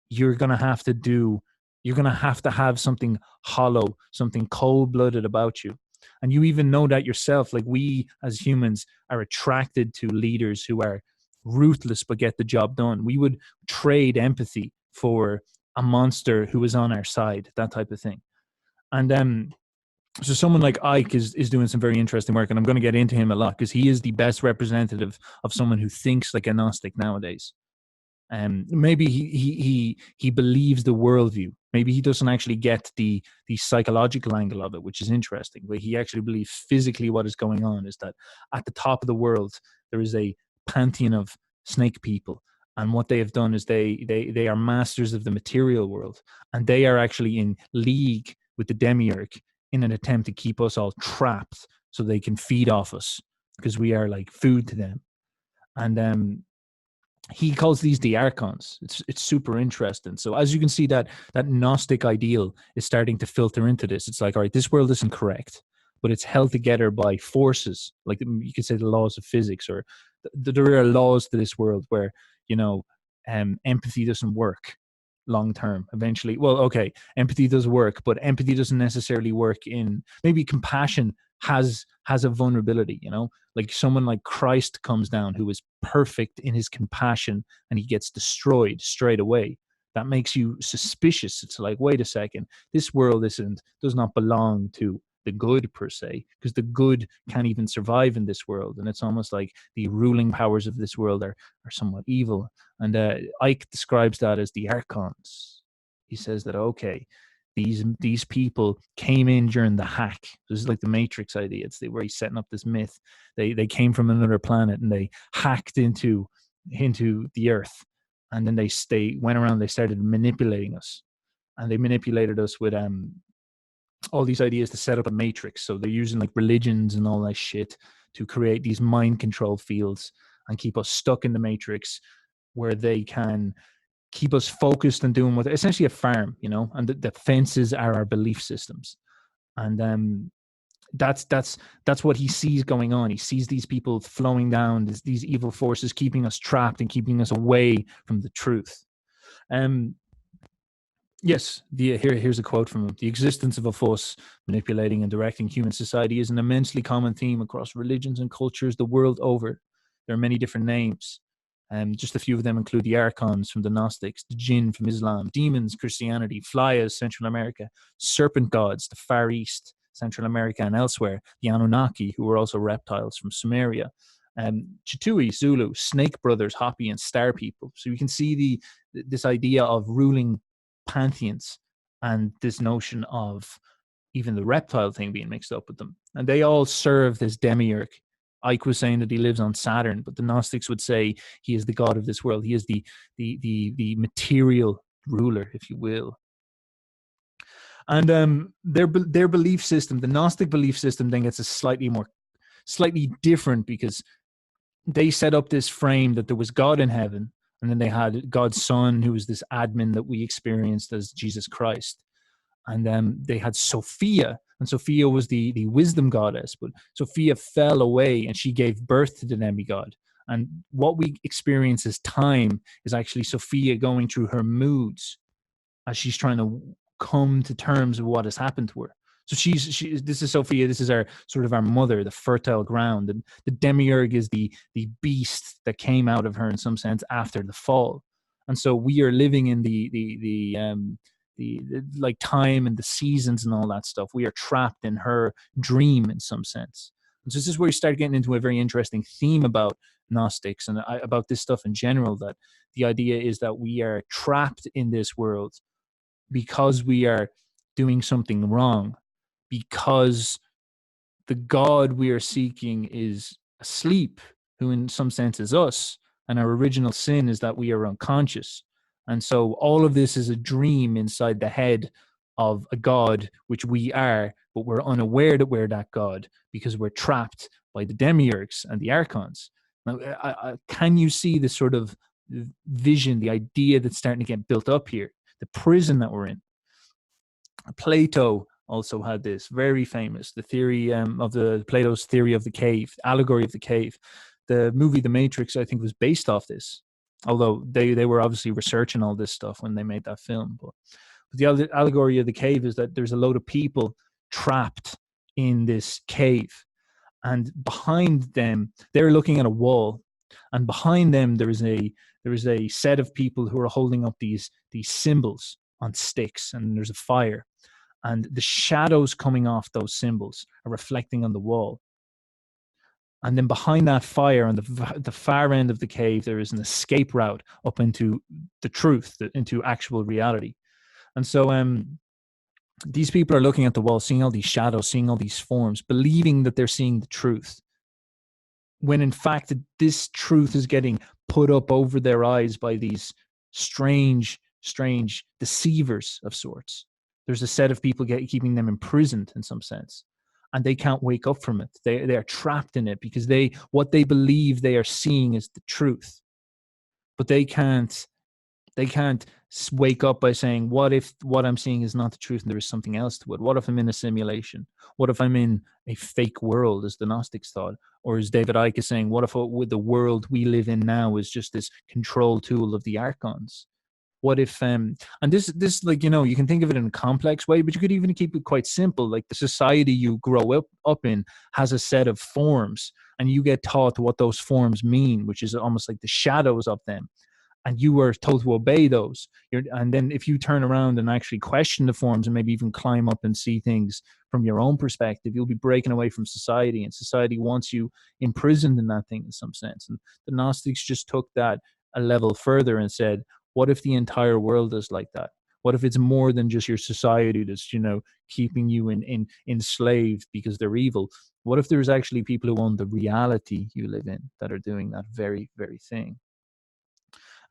you're going to have something hollow, something cold-blooded about you. And you even know that yourself. Like, we as humans are attracted to leaders who are ruthless but get the job done. We would trade empathy for a monster who is on our side, that type of thing. And so someone like Ike is doing some very interesting work, and I'm going to get into him a lot because he is the best representative of someone who thinks like a Gnostic nowadays. Maybe he believes the worldview. Maybe he doesn't actually get the psychological angle of it, which is interesting. But he actually believes physically what is going on is that at the top of the world there is a pantheon of snake people, and what they have done is they are masters of the material world, and they are actually in league with the Demiurge in an attempt to keep us all trapped so they can feed off us because we are like food to them. And he calls these the Archons. It's super interesting. So as you can see, that Gnostic ideal is starting to filter into this. It's like, all right, this world isn't correct, but it's held together by forces, like you could say the laws of physics, or there are laws to this world where empathy doesn't work long term. Eventually, well, okay, empathy does work, but empathy doesn't necessarily work in, maybe compassion has a vulnerability, like someone like Christ comes down who is perfect in his compassion and he gets destroyed straight away. That makes you suspicious. It's like, wait a second, this world does not belong to the good per se, because the good can't even survive in this world. And it's almost like the ruling powers of this world are somewhat evil. And Ike describes that as the Archons. He says that, okay, these people came in during the hack. This is like the Matrix idea. It's where he's setting up this myth. They came from another planet and they hacked into the Earth, and then they went around. They started manipulating us, and they manipulated us with all these ideas to set up a matrix. So they're using like religions and all that shit to create these mind control fields and keep us stuck in the matrix, where they can keep us focused and doing what essentially a farm, and the fences are our belief systems. And that's what he sees going on. He sees these people flowing down, these evil forces keeping us trapped and keeping us away from the truth. Yes, here's a quote from him. The existence of a force manipulating and directing human society is an immensely common theme across religions and cultures the world over. There are many different names. Just a few of them include the Archons from the Gnostics, the Jinn from Islam, demons, Christianity, Flyas, Central America, serpent gods, the Far East, Central America and elsewhere, the Anunnaki, who were also reptiles from Sumeria, Chitui, Zulu, Snake Brothers, Hopi, and Star People. So you can see this idea of ruling pantheons and this notion of even the reptile thing being mixed up with them. And they all serve this Demiurge. Ike was saying that he lives on Saturn, but the Gnostics would say he is the god of this world. He is the material ruler, if you will. And their belief system, the Gnostic belief system, then gets slightly different, because they set up this frame that there was God in heaven, and then they had God's son, who was this admin that we experienced as Jesus Christ. And then they had Sophia, and Sophia was the wisdom goddess, but Sophia fell away and she gave birth to the demigod. And what we experience as time is actually Sophia going through her moods as she's trying to come to terms with what has happened to her. So this is Sophia. This is our sort of our mother, the fertile ground, and the Demiurge is the beast that came out of her in some sense after the fall. And so we are living in the like time and the seasons and all that stuff. We are trapped in her dream in some sense. And so this is where you start getting into a very interesting theme about Gnostics and about this stuff in general. That the idea is that we are trapped in this world because we are doing something wrong, because the God we are seeking is asleep, who in some sense is us, and our original sin is that we are unconscious. And so all of this is a dream inside the head of a God, which we are, but we're unaware that we're that God because we're trapped by the Demiurges and the Archons. Now, can you see this sort of vision, the idea that's starting to get built up here, the prison that we're in? Plato also had this very famous, the theory of the Plato's theory of the cave, allegory of the cave. The movie The Matrix, I think, was based off this, although they were obviously researching all this stuff when they made that film. But the allegory of the cave is that there's a load of people trapped in this cave, and behind them, they're looking at a wall, and behind them there is a set of people who are holding up these symbols on sticks, and there's a fire, and the shadows coming off those symbols are reflecting on the wall. And then behind that fire, on the far end of the cave, there is an escape route up into the truth, into actual reality. And so these people are looking at the wall, seeing all these shadows, seeing all these forms, believing that they're seeing the truth, when in fact this truth is getting put up over their eyes by these strange deceivers of sorts. There's a set of people keeping them imprisoned in some sense, and they can't wake up from it. They are trapped in it because what they believe they are seeing is the truth, but they can't wake up by saying, what if what I'm seeing is not the truth and there is something else to it? What if I'm in a simulation? What if I'm in a fake world, as the Gnostics thought? Or as David Icke is saying, what if with the world we live in now is just this control tool of the Archons? What if and this like, you can think of it in a complex way, but you could even keep it quite simple. Like the society you grow up in has a set of forms, and you get taught what those forms mean, which is almost like the shadows of them, and you were told to obey those. And then if you turn around and actually question the forms and maybe even climb up and see things from your own perspective, you'll be breaking away from society, and society wants you imprisoned in that thing in some sense. And the Gnostics just took that a level further and said, what if the entire world is like that? What if it's more than just your society that's, keeping you enslaved because they're evil? What if there's actually people who own the reality you live in that are doing that very, very thing?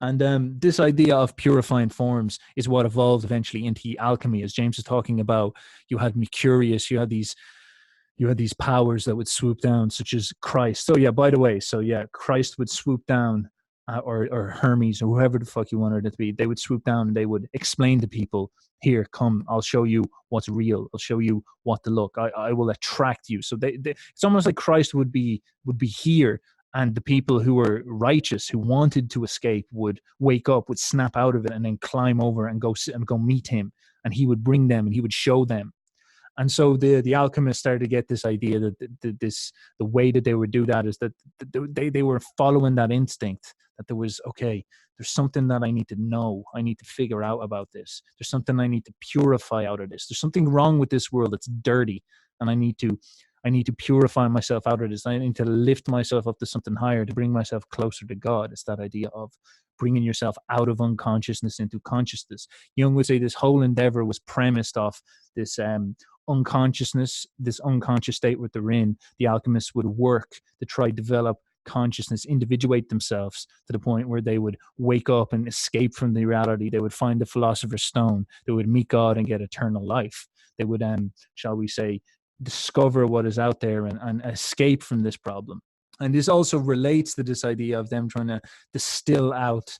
And this idea of purifying forms is what evolved eventually into alchemy. As James is talking about, you had Mercurius, you had these powers that would swoop down, such as Christ. So yeah, by the way, Christ would swoop down, or Hermes, or whoever the fuck you wanted it to be. They would swoop down and they would explain to people, here, come, I'll show you what's real. I'll show you what to look. I will attract you. So it's almost like Christ would be here, and the people who were righteous, who wanted to escape, would wake up, would snap out of it, and then climb over and go meet him, and he would bring them and he would show them. And so the alchemists started to get this idea that the way that they would do that is that they were following that instinct, that there was, okay, there's something that I need to know. I need to figure out about this. There's something I need to purify out of this. There's something wrong with this world that's dirty, and I need to purify myself out of this. I need to lift myself up to something higher, to bring myself closer to God. It's that idea of bringing yourself out of unconsciousness into consciousness. Jung would say this whole endeavor was premised off this unconsciousness, this unconscious state with they're in. The alchemists would work to try to develop consciousness, individuate themselves to the point where they would wake up and escape from the reality. They would find the philosopher's stone. They would meet God and get eternal life. They would, shall we say, discover what is out there and escape from this problem. And this also relates to this idea of them trying to distill out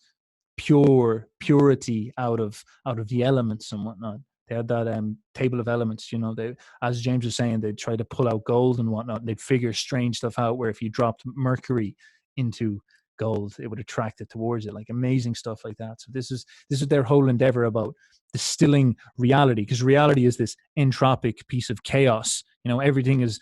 purity out of the elements and whatnot. They had that table of elements, they, as James was saying, they'd try to pull out gold and whatnot. They'd figure strange stuff out, where if you dropped mercury into gold, it would attract it towards it, like amazing stuff like that. So this is their whole endeavor about distilling reality, because reality is this entropic piece of chaos. Everything is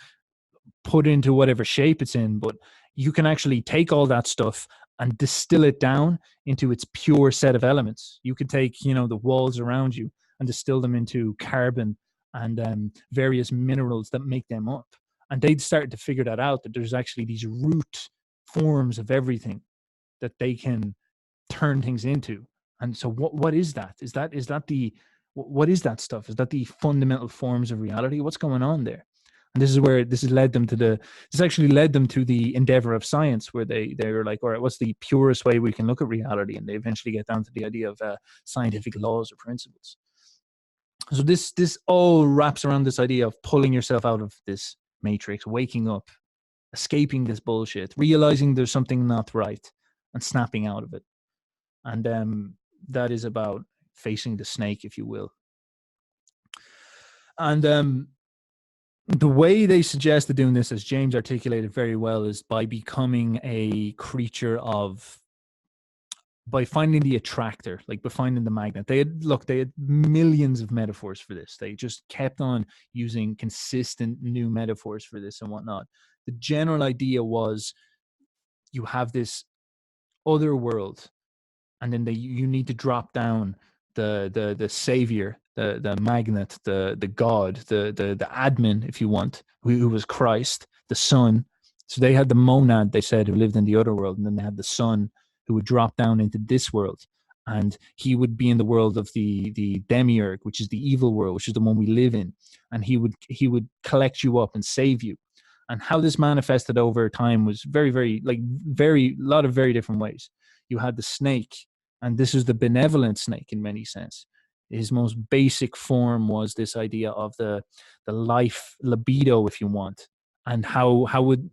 put into whatever shape it's in, but you can actually take all that stuff and distill it down into its pure set of elements. You could take, the walls around you and distill them into carbon and various minerals that make them up. And they'd start to figure that out, that there's actually these root forms of everything that they can turn things into. And so what is that? Is that the What is that stuff? Is that the fundamental forms of reality? What's going on there? And this is where this has led them to this actually led them to the endeavor of science, where they were like, all right, what's the purest way we can look at reality? And they eventually get down to the idea of scientific laws or principles. So this all wraps around this idea of pulling yourself out of this matrix, waking up, escaping this bullshit, realizing there's something not right, and snapping out of it. And that is about facing the snake, if you will. And the way they suggested doing this, as James articulated very well, is by becoming a creature of, by finding the attractor, like by finding the magnet. They had millions of metaphors for this. They just kept on using consistent new metaphors for this and whatnot. The general idea was you have this other world, and then you need to drop down the savior, the magnet, the god, the admin, if you want, who was Christ, the son. So they had the monad, they said, who lived in the other world, and then they had the son who would drop down into this world, and he would be in the world of the Demiurge, which is the evil world, which is the one we live in, and he would collect you up and save you. And how this manifested over time was very lot of very different ways. You had the snake, and this is the benevolent snake in many sense. His most basic form was this idea of the life libido, if you want, and how would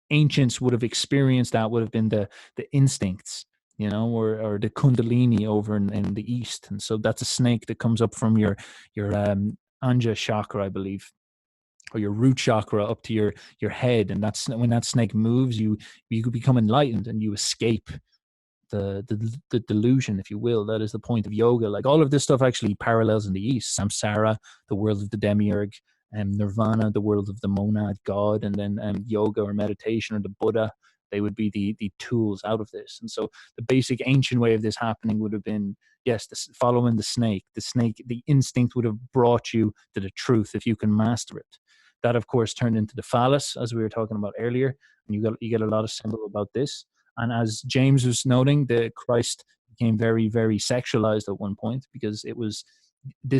ancients would have experienced that would have been the instincts, or the kundalini over in the east. And so that's a snake that comes up from your anja chakra, I believe, or your root chakra up to your head. And that's when that snake moves, you become enlightened and you escape the delusion, if you will. That is the point of yoga. Like, all of this stuff actually parallels in the East. Samsara, the world of the Demiurge, and Nirvana, the world of the monad god, and then yoga or meditation or the Buddha, they would be the tools out of this. And so the basic ancient way of this happening would have been, yes, following the snake. The instinct would have brought you to the truth if you can master it. That, of course, turned into the phallus, as we were talking about earlier, and you get a lot of symbol about this. And as James was noting, the Christ became very, very sexualized at one point, because it was the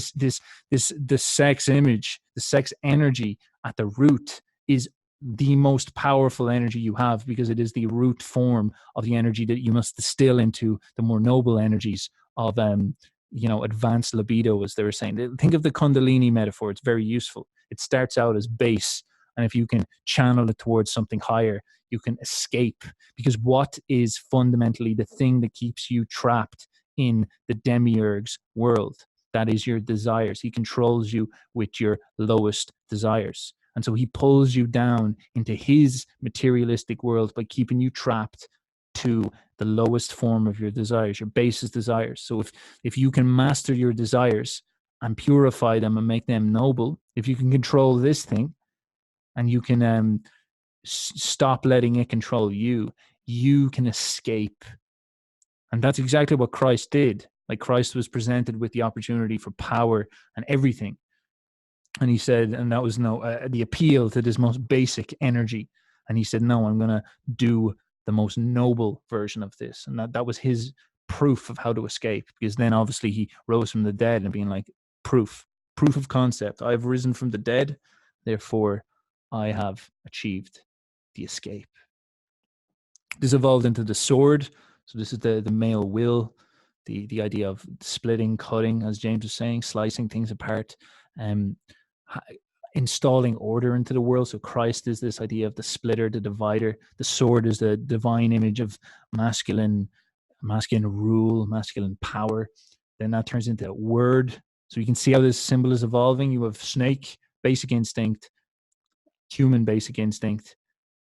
sex image, the sex energy at the root is the most powerful energy you have, because it is the root form of the energy that you must distill into the more noble energies of advanced libido, as they were saying. Think of the Kundalini metaphor. It's very useful. It starts out as base, and if you can channel it towards something higher, you can escape. Because what is fundamentally the thing that keeps you trapped in the Demiurge's world? That is your desires. He controls you with your lowest desires. And so he pulls you down into his materialistic world by keeping you trapped to the lowest form of your desires, your basest desires. So if you can master your desires and purify them and make them noble, if you can control this thing, and you can stop letting it control you, you can escape. And that's exactly what Christ did. Like, Christ was presented with the opportunity for power and everything. And he said, and that was the appeal to this most basic energy. And he said, no, I'm going to do the most noble version of this. And that was his proof of how to escape. Because then obviously he rose from the dead, and being like, proof of concept. I've risen from the dead, therefore I have achieved the escape. This evolved into the sword. So this is the male will, the idea of splitting, cutting, as James was saying, slicing things apart, installing order into the world. So Christ is this idea of the splitter, the divider. The sword is the divine image of masculine rule, masculine power. Then that turns into a word. So you can see how this symbol is evolving. You have snake, basic instinct, human basic instinct.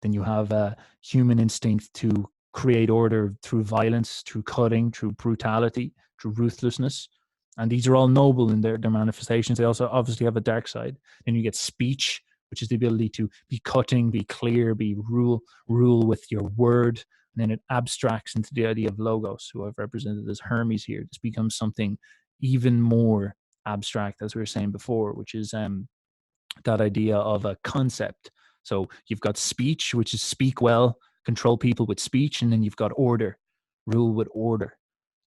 Then you have a human instinct to create order through violence, through cutting, through brutality, through ruthlessness. And these are all noble in their manifestations. They also obviously have a dark side. Then you get speech, which is the ability to be cutting, be clear, rule with your word. And then it abstracts into the idea of logos, who I've represented as Hermes here. This becomes something even more abstract, as we were saying before, which is that idea of a concept. So you've got speech, which is speak well, control people with speech, and then you've got order, rule with order.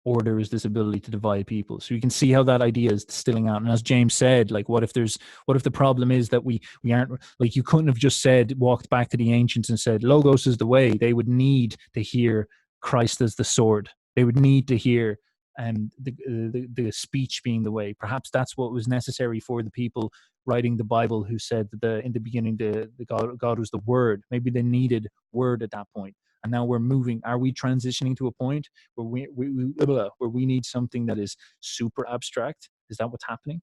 order is this ability to divide people. So you can see how that idea is distilling out. And as James said, like, what if the problem is that we aren't, like, you couldn't have just walked back to the ancients and said logos is the way. They would need to hear Christ as the sword. They would need to hear the speech being the way. Perhaps that's what was necessary for the people writing the Bible, who said that in the beginning the God was the Word. Maybe they needed word at that point. And now we're moving. Are we transitioning to a point where we need something that is super abstract? Is that what's happening?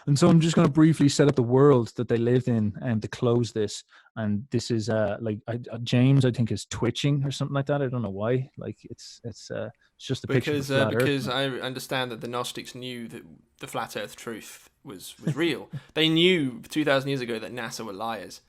And so I'm just going to briefly set up the world that they lived in and to close this. And this is James, I think, is twitching or something like that. I don't know why. Like it's just a picture of flat because Earth. I understand that the Gnostics knew that the flat Earth truth was real. They knew 2,000 years ago that NASA were liars.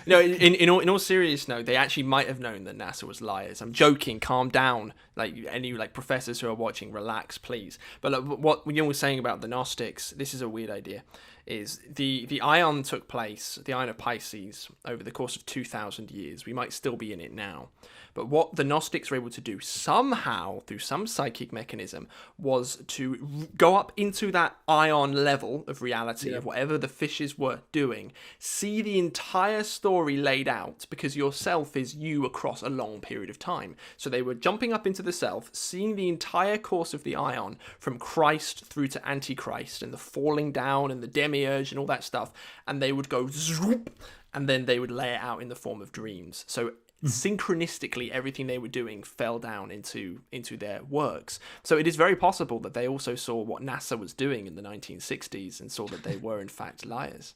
No, in all seriousness, no, they actually might have known that NASA was liars. I'm joking. Calm down. Like, any professors who are watching, relax, please. But what Jung was saying about the Gnostics, this is a weird idea, is the Aion took place, the Aion of Pisces, over the course of 2,000 years. We might still be in it now. But what the Gnostics were able to do somehow, through some psychic mechanism, was to go up into that Aion level of reality, of whatever the fishes were doing, see the entire story laid out, because your self is you across a long period of time. So they were jumping up into the self, seeing the entire course of the Aion, from Christ through to Antichrist, and the falling down, and the Demiurge, and all that stuff, and they would go zoop, and then they would lay it out in the form of dreams. So synchronistically, everything they were doing fell down into their works. So it is very possible that they also saw what NASA was doing in the 1960s and saw that they were in fact liars.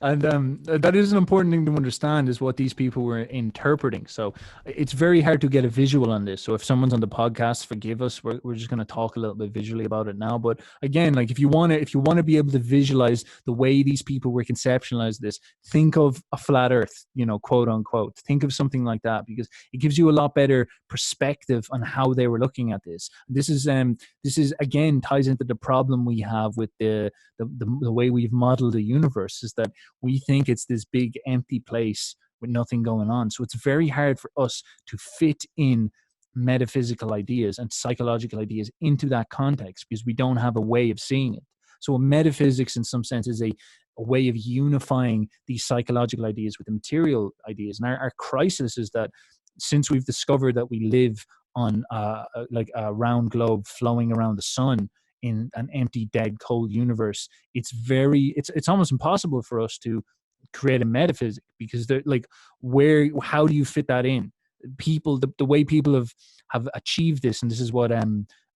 And that is an important thing to understand, is what these people were interpreting. So it's very hard to get a visual on this. So if someone's on the podcast, forgive us. We're just going to talk a little bit visually about it now. But again, like, if you want to be able to visualize the way these people were conceptualized this, think of a flat Earth, quote unquote. Think of something like that, because it gives you a lot better perspective on how they were looking at this. This is again ties into the problem we have with the way we've modeled the universe, is that we think it's this big empty place with nothing going on. So it's very hard for us to fit in metaphysical ideas and psychological ideas into that context, because we don't have a way of seeing it. So metaphysics, in some sense, is a way of unifying these psychological ideas with the material ideas. And our crisis is that, since we've discovered that we live on like a round globe flowing around the sun in an empty, dead, cold universe, it's almost impossible for us to create a metaphysic, because they're like, how do you fit that in? People, the way people have achieved this, and this is what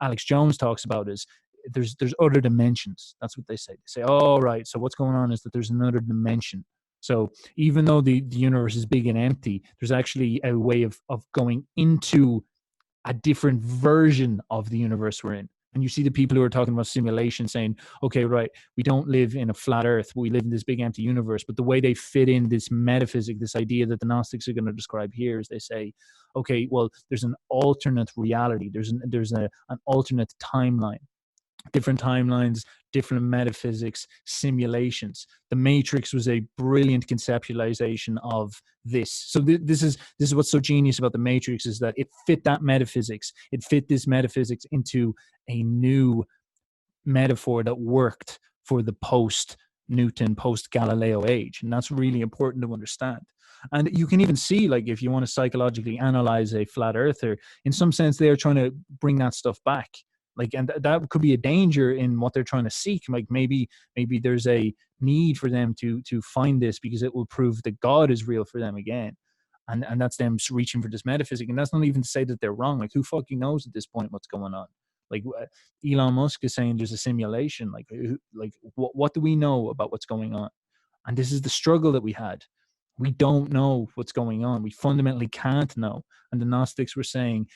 Alex Jones talks about, is there's other dimensions. That's what they say. They say, oh, right, so what's going on is that there's another dimension. So even though the universe is big and empty, there's actually a way of going into a different version of the universe we're in. And you see the people who are talking about simulation saying, okay, right, we don't live in a flat Earth, we live in this big empty universe. But the way they fit in this metaphysic, this idea that the Gnostics are going to describe here, is they say, okay, well, there's an alternate reality. There's an alternate timeline. Different timelines, different metaphysics, simulations. The Matrix was a brilliant conceptualization of this. So this is what's so genius about the Matrix, is that it fit that metaphysics. It fit this metaphysics into a new metaphor that worked for the post-Newton, post-Galileo age. And that's really important to understand. And you can even see, like, if you want to psychologically analyze a flat earther, in some sense, they're trying to bring that stuff back. Like, and that could be a danger in what they're trying to seek. Like, maybe there's a need for them to find this, because it will prove that God is real for them again. And that's them reaching for this metaphysic. And that's not even to say that they're wrong. Like, who fucking knows at this point what's going on? Like, Elon Musk is saying there's a simulation. Like what do we know about what's going on? And this is the struggle that we had. We don't know what's going on. We fundamentally can't know. And the Gnostics were saying,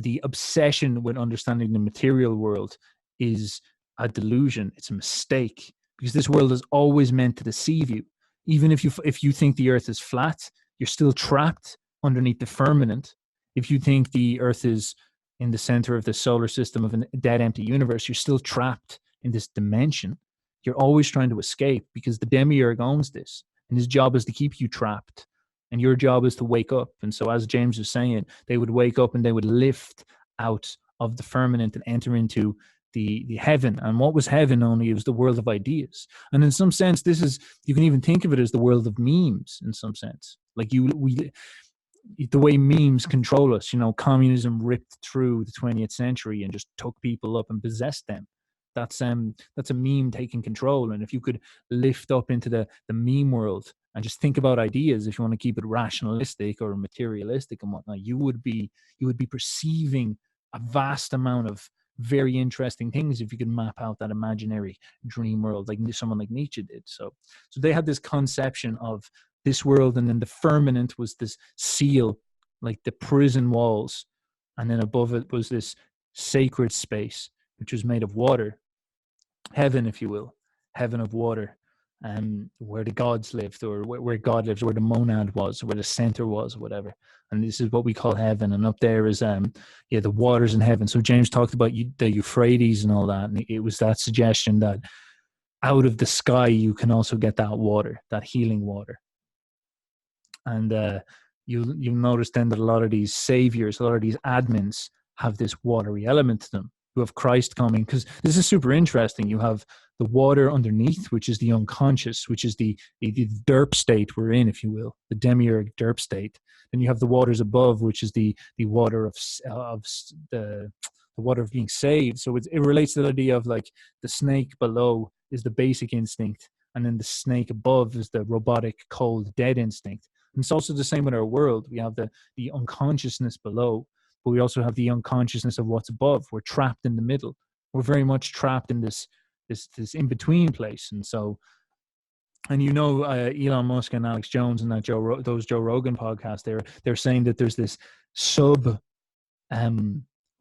the obsession with understanding the material world is a delusion. It's a mistake, because this world is always meant to deceive you. Even if you think the earth is flat, you're still trapped underneath the firmament. If you think the earth is in the center of the solar system of a dead, empty universe, you're still trapped in this dimension. You're always trying to escape, because the Demiurge owns this, and his job is to keep you trapped. and your job is to wake up. And so, as James was saying, they would wake up and they would lift out of the firmament and enter into the heaven. And what was heaven? Only it was the world of ideas. And in some sense, this is, you can even think of it as the world of memes in some sense. Like the way memes control us, communism ripped through the 20th century and just took people up and possessed them. That's a meme taking control. And if you could lift up into the meme world and just think about ideas, if you want to keep it rationalistic or materialistic and whatnot, you would be perceiving a vast amount of very interesting things if you could map out that imaginary dream world, like someone like Nietzsche did. So they had this conception of this world, and then the firmament was this seal, like the prison walls, and then above it was this sacred space which was made of water, heaven, if you will, heaven of water, where the gods lived, or where God lives, where the monad was, where the center was, or whatever. And this is what we call heaven. And up there is the waters in heaven. So James talked about the Euphrates and all that, and it was that suggestion that out of the sky you can also get that water, that healing water. And you'll notice then that a lot of these saviors, a lot of these admins have this watery element to them. You have Christ coming, because this is super interesting. You have the water underneath, which is the unconscious, which is the derp state we're in, if you will, the demiurge derp state. Then you have the waters above, which is the water of the water of being saved. So it relates to the idea of like the snake below is the basic instinct, and then the snake above is the robotic, cold, dead instinct. And it's also the same with our world. We have the unconsciousness below, but we also have the unconsciousness of what's above. We're trapped in the middle. We're very much trapped in this in-between place. And so, and Elon Musk and Alex Jones and those Joe Rogan podcasts, they're saying that there's this sub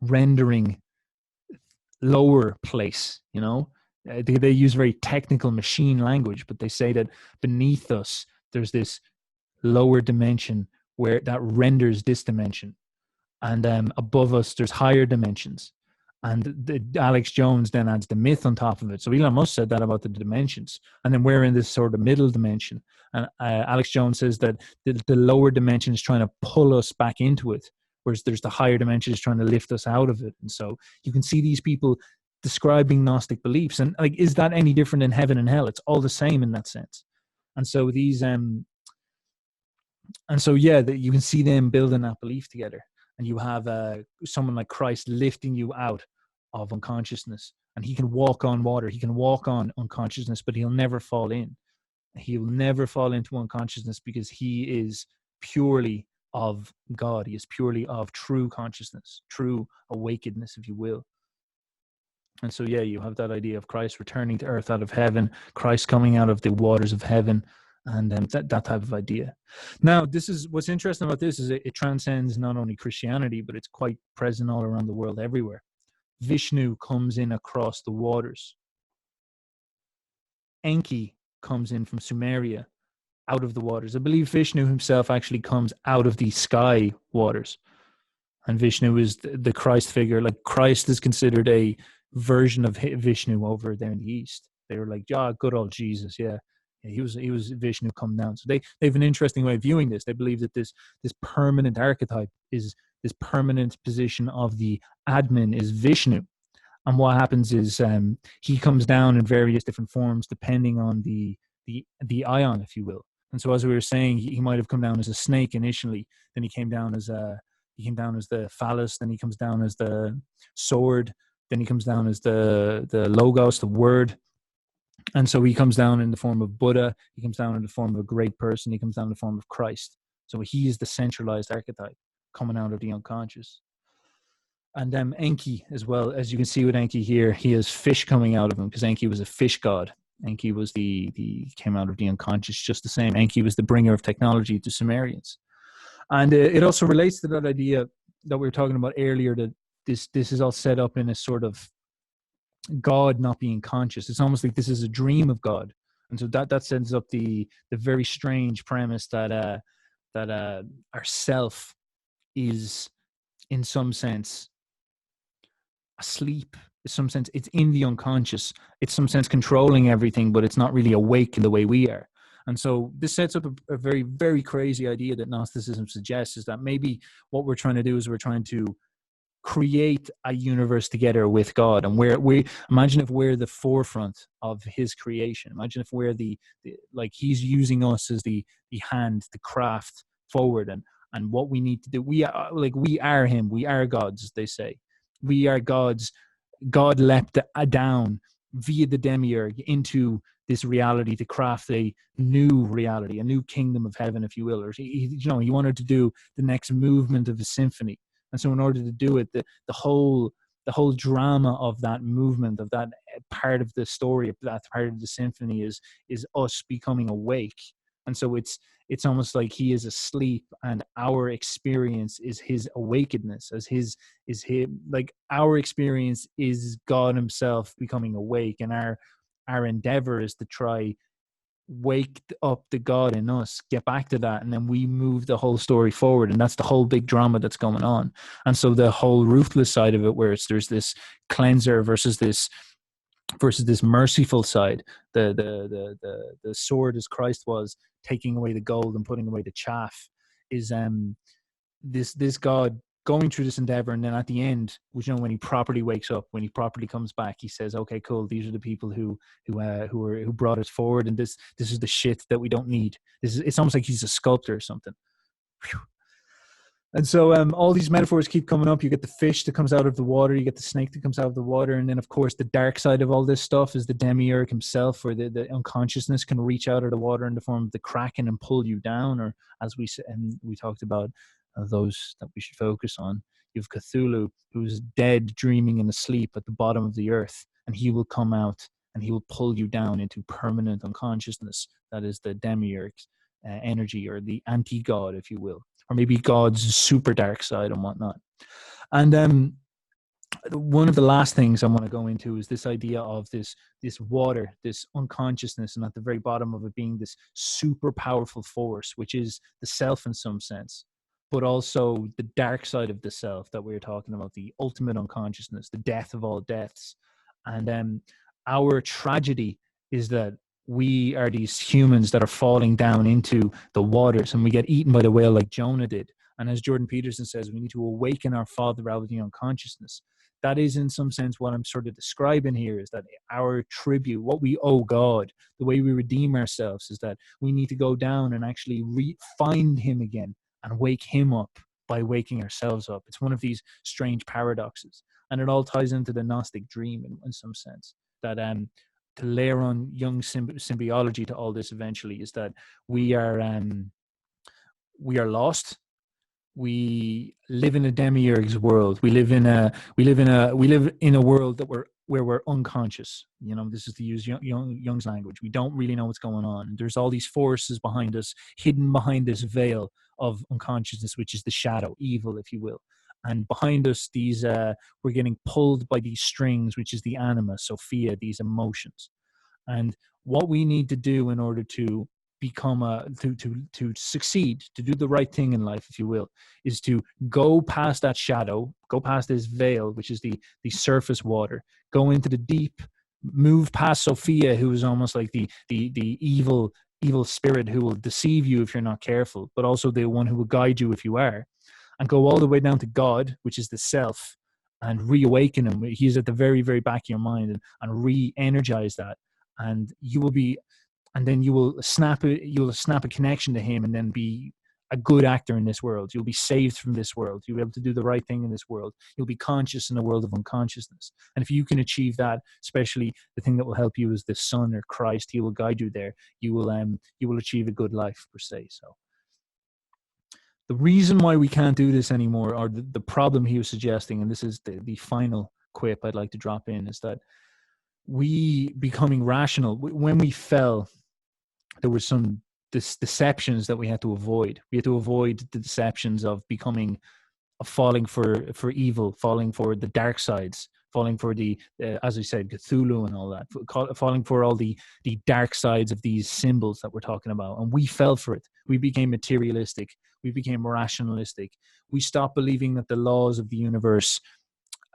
rendering lower place, they use very technical machine language, but they say that beneath us there's this lower dimension where that renders this dimension, and above us there's higher dimensions. And Alex Jones then adds the myth on top of it. So Elon Musk said that about the dimensions, and then we're in this sort of middle dimension. And Alex Jones says that the lower dimension is trying to pull us back into it, whereas there's the higher dimension is trying to lift us out of it. And so you can see these people describing Gnostic beliefs, and like, is that any different than heaven and hell? It's all the same in that sense. And so these you can see them building that belief together. And you have someone like Christ lifting you out of unconsciousness, and he can walk on water, he can walk on unconsciousness, but he'll never fall in. He will never fall into unconsciousness, because he is purely of God. He is purely of true consciousness, true awakenedness, if you will. And so, you have that idea of Christ returning to earth out of heaven, Christ coming out of the waters of heaven, and that type of idea. Now, this is what's interesting about this, is it transcends not only Christianity, but it's quite present all around the world, everywhere. Vishnu comes in across the waters. Enki comes in from Sumeria, out of the waters. I believe Vishnu himself actually comes out of the sky waters. And Vishnu is the Christ figure. Like, Christ is considered a version of Vishnu over there in the East. They were like, good old Jesus, yeah. He was Vishnu come down. So they have an interesting way of viewing this. They believe that this permanent archetype is this permanent position of the admin is Vishnu. And what happens is he comes down in various different forms depending on the Aion, if you will. And so, as we were saying, he might have come down as a snake initially. Then he came down as the phallus. Then he comes down as the sword. Then he comes down as the logos, the word. And so he comes down in the form of Buddha. He comes down in the form of a great person. He comes down in the form of Christ. So he is the centralized archetype coming out of the unconscious. And Enki, as well, as you can see with Enki here, he has fish coming out of him, because Enki was a fish god. Enki was came out of the unconscious just the same. Enki was the bringer of technology to Sumerians. And it also relates to that idea that we were talking about earlier, that this is all set up in a sort of God not being conscious. It's almost like this is a dream of God. And so that sets up the very strange premise that our self is, in some sense, asleep. In some sense, it's in the unconscious. It's some sense controlling everything, but it's not really awake in the way we are. And so this sets up a very, very crazy idea that Gnosticism suggests, is that maybe what we're trying to do is we're trying to create a universe together with God. And where we imagine if we're the forefront of his creation. Imagine if we're the like he's using us as the hand, the craft forward, and what we need to do. We are him. We are gods, they say. We are gods. God leapt down via the Demiurge into this reality to craft a new reality, a new kingdom of heaven, if you will. Or he wanted to do the next movement of a symphony. And so in order to do it, the whole drama of that movement, of that part of the story, of that part of the symphony is us becoming awake. And so it's almost like he is asleep, and our experience is his awakeness, as his like our experience is God himself becoming awake, and our endeavor is to try wake up the God in us, get back to that, and then we move the whole story forward. And that's the whole big drama that's going on. And so the whole ruthless side of it, where there's this cleanser versus this merciful side, the sword as Christ was, taking away the gold and putting away the chaff, is this God going through this endeavor, and then at the end, when he properly wakes up, when he properly comes back, he says, okay, cool, these are the people who brought us forward, and this is the shit that we don't need. It's almost like he's a sculptor or something. Whew. And so all these metaphors keep coming up. You get the fish that comes out of the water, you get the snake that comes out of the water, and then of course the dark side of all this stuff is the Demiurge himself, where the unconsciousness can reach out of the water in the form of the Kraken and pull you down. Or as we talked about, those that we should focus on. You have Cthulhu, who's dead, dreaming and asleep at the bottom of the earth, and he will come out and he will pull you down into permanent unconsciousness. That is the Demiurge energy, or the anti-God, if you will, or maybe God's super dark side and whatnot. And one of the last things I want to go into is this idea of this water, this unconsciousness, and at the very bottom of it being this super powerful force, which is the self in some sense, but also the dark side of the self that we were talking about, the ultimate unconsciousness, the death of all deaths. And our tragedy is that we are these humans that are falling down into the waters, and we get eaten by the whale like Jonah did. And as Jordan Peterson says, we need to awaken our father out of the unconsciousness. That is, in some sense, what I'm sort of describing here, is that our tribute, what we owe God, the way we redeem ourselves, is that we need to go down and actually find him again and wake him up by waking ourselves up. It's one of these strange paradoxes. And it all ties into the Gnostic dream in some sense, that to layer on Jung's symbiology to all this eventually is that we are lost. We live in a demiurge's world. We live in a world where we're unconscious. This is to use Jung's language. We don't really know what's going on. There's all these forces behind us, hidden behind this veil of unconsciousness, which is the shadow, evil, if you will. And behind us, we're getting pulled by these strings, which is the anima, Sophia, these emotions. And what we need to do in order to become to succeed, to do the right thing in life, if you will, is to go past that shadow, go past this veil, which is the surface water, go into the deep, move past Sophia, who is almost like the evil spirit who will deceive you if you're not careful, but also the one who will guide you if you are, and go all the way down to God, which is the self, and reawaken him. He's at the very, very back of your mind, and re-energize that, and you will be, and then you'll snap a connection to him, and then be a good actor in this world. You'll be saved from this world. You'll be able to do the right thing in this world. You'll be conscious in a world of unconsciousness. And if you can achieve that, especially the thing that will help you is the Son or Christ, he will guide you there. You will achieve a good life, per se. So the reason why we can't do this anymore, or the problem he was suggesting, and this is the final quip I'd like to drop in, is that we becoming rational, when we fell, there were some deceptions that we had to avoid. We had to avoid the deceptions of falling for evil, falling for the dark sides, falling for the, as I said, Cthulhu and all that, falling for all the dark sides of these symbols that we're talking about. And we fell for it. We became materialistic. We became rationalistic. We stopped believing that the laws of the universe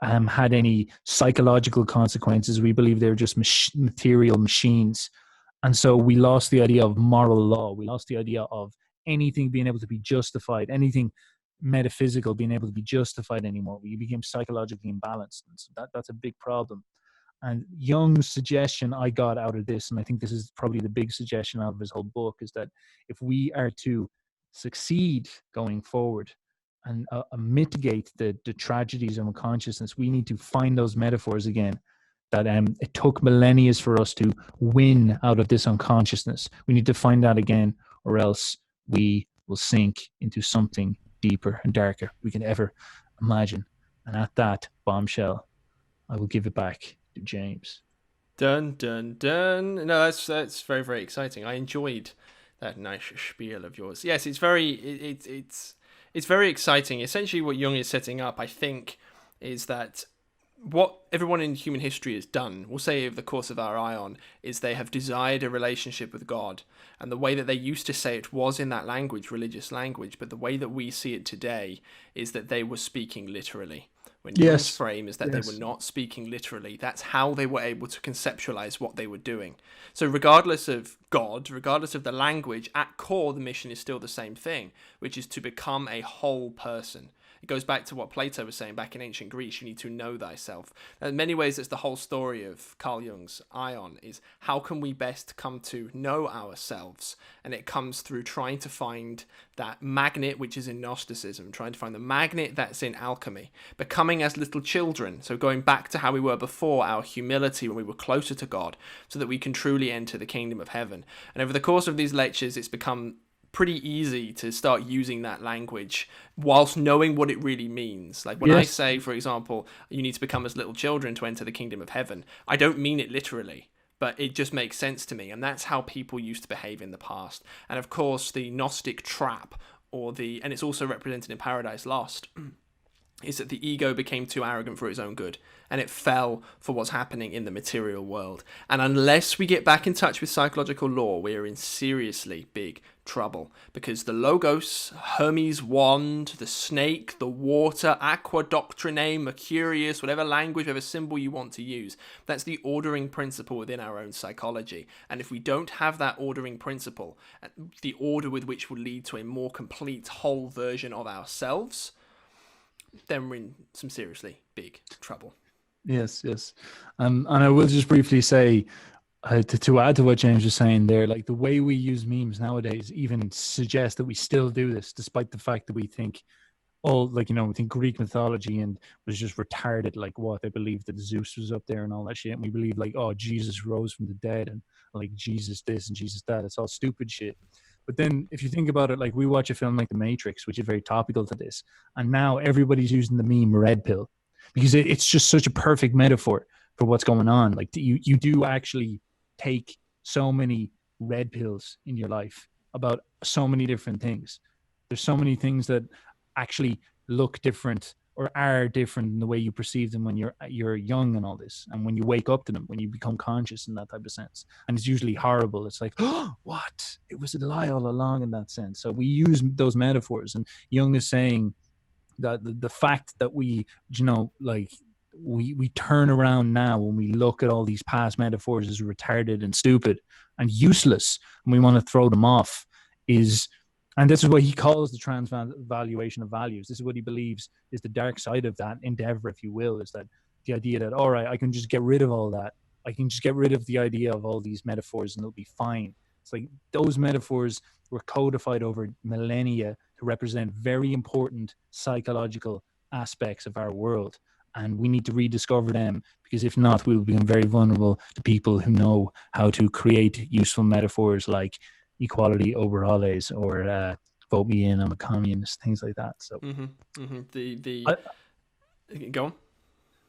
had any psychological consequences. We believed they were just material machines. And so we lost the idea of moral law. We lost the idea of anything being able to be justified, anything metaphysical being able to be justified anymore. We became psychologically imbalanced. And so that's a big problem. And Jung's suggestion I got out of this, and I think this is probably the big suggestion out of his whole book, is that if we are to succeed going forward and mitigate the tragedies of unconsciousness, we need to find those metaphors again that it took millennia for us to win out of this unconsciousness. We need to find that again, or else we will sink into something deeper and darker we can ever imagine. And at that bombshell, I will give it back to James. Dun dun dun. No, that's very, very exciting. I enjoyed that nice spiel of yours. Yes, it's very exciting. Essentially, what Jung is setting up, I think, is that what everyone in human history has done, we'll say over the course of our Aion, is they have desired a relationship with God. And the way that they used to say it was in that language, religious language, but the way that we see it today is that they were speaking literally. When Jung's frame is that they were not speaking literally. That's how they were able to conceptualize what they were doing. So regardless of God, regardless of the language, at core, the mission is still the same thing, which is to become a whole person. It goes back to what Plato was saying back in ancient Greece. You need to know thyself. In many ways, it's the whole story of Carl Jung's Aion, is how can we best come to know ourselves? And it comes through trying to find that magnet, which is in Gnosticism, trying to find the magnet that's in alchemy, becoming as little children. So going back to how we were before, our humility when we were closer to God, so that we can truly enter the kingdom of heaven. And over the course of these lectures, it's become pretty easy to start using that language whilst knowing what it really means. Like when I say, for example, you need to become as little children to enter the kingdom of heaven, I don't mean it literally, but it just makes sense to me. And that's how people used to behave in the past. And of course, the Gnostic trap, and it's also represented in Paradise Lost, is that the ego became too arrogant for its own good, and it fell for what's happening in the material world. And unless we get back in touch with psychological law, we are in seriously big trouble, because the Logos, Hermes' wand, the snake, the water, aqua doctrine, Mercurius, whatever language, whatever symbol you want to use, that's the ordering principle within our own psychology. And if we don't have that ordering principle, the order with which will lead to a more complete whole version of ourselves, then we're in some seriously big trouble. Yes. And I will just briefly say, to add to what James was saying there, like the way we use memes nowadays even suggests that we still do this, despite the fact that we think we think Greek mythology and was just retarded. Like what they believed that Zeus was up there and all that shit, and we believe like, oh, Jesus rose from the dead and like Jesus this and Jesus that. It's all stupid shit. But then if you think about it, like we watch a film like The Matrix, which is very topical to this, and now everybody's using the meme red pill because it's just such a perfect metaphor for what's going on. Like you do actually take so many red pills in your life about so many different things. There's so many things that actually look different or are different in the way you perceive them when you're young and all this, and when you wake up to them, when you become conscious in that type of sense. And it's usually horrible. It's like, oh, what? It was a lie all along in that sense. So we use those metaphors, and Jung is saying that the fact that we turn around now when we look at all these past metaphors as retarded and stupid and useless, and we want to throw them off and this is what he calls the transvaluation of values. This is what he believes is the dark side of that endeavor, if you will, is that the idea that, all right, I can just get rid of all that. I can just get rid of the idea of all these metaphors and it'll be fine. It's like those metaphors were codified over millennia to represent very important psychological aspects of our world. And we need to rediscover them, because if not, we will become very vulnerable to people who know how to create useful metaphors like equality over alles, or vote me in, I'm a communist, things like that. So go on.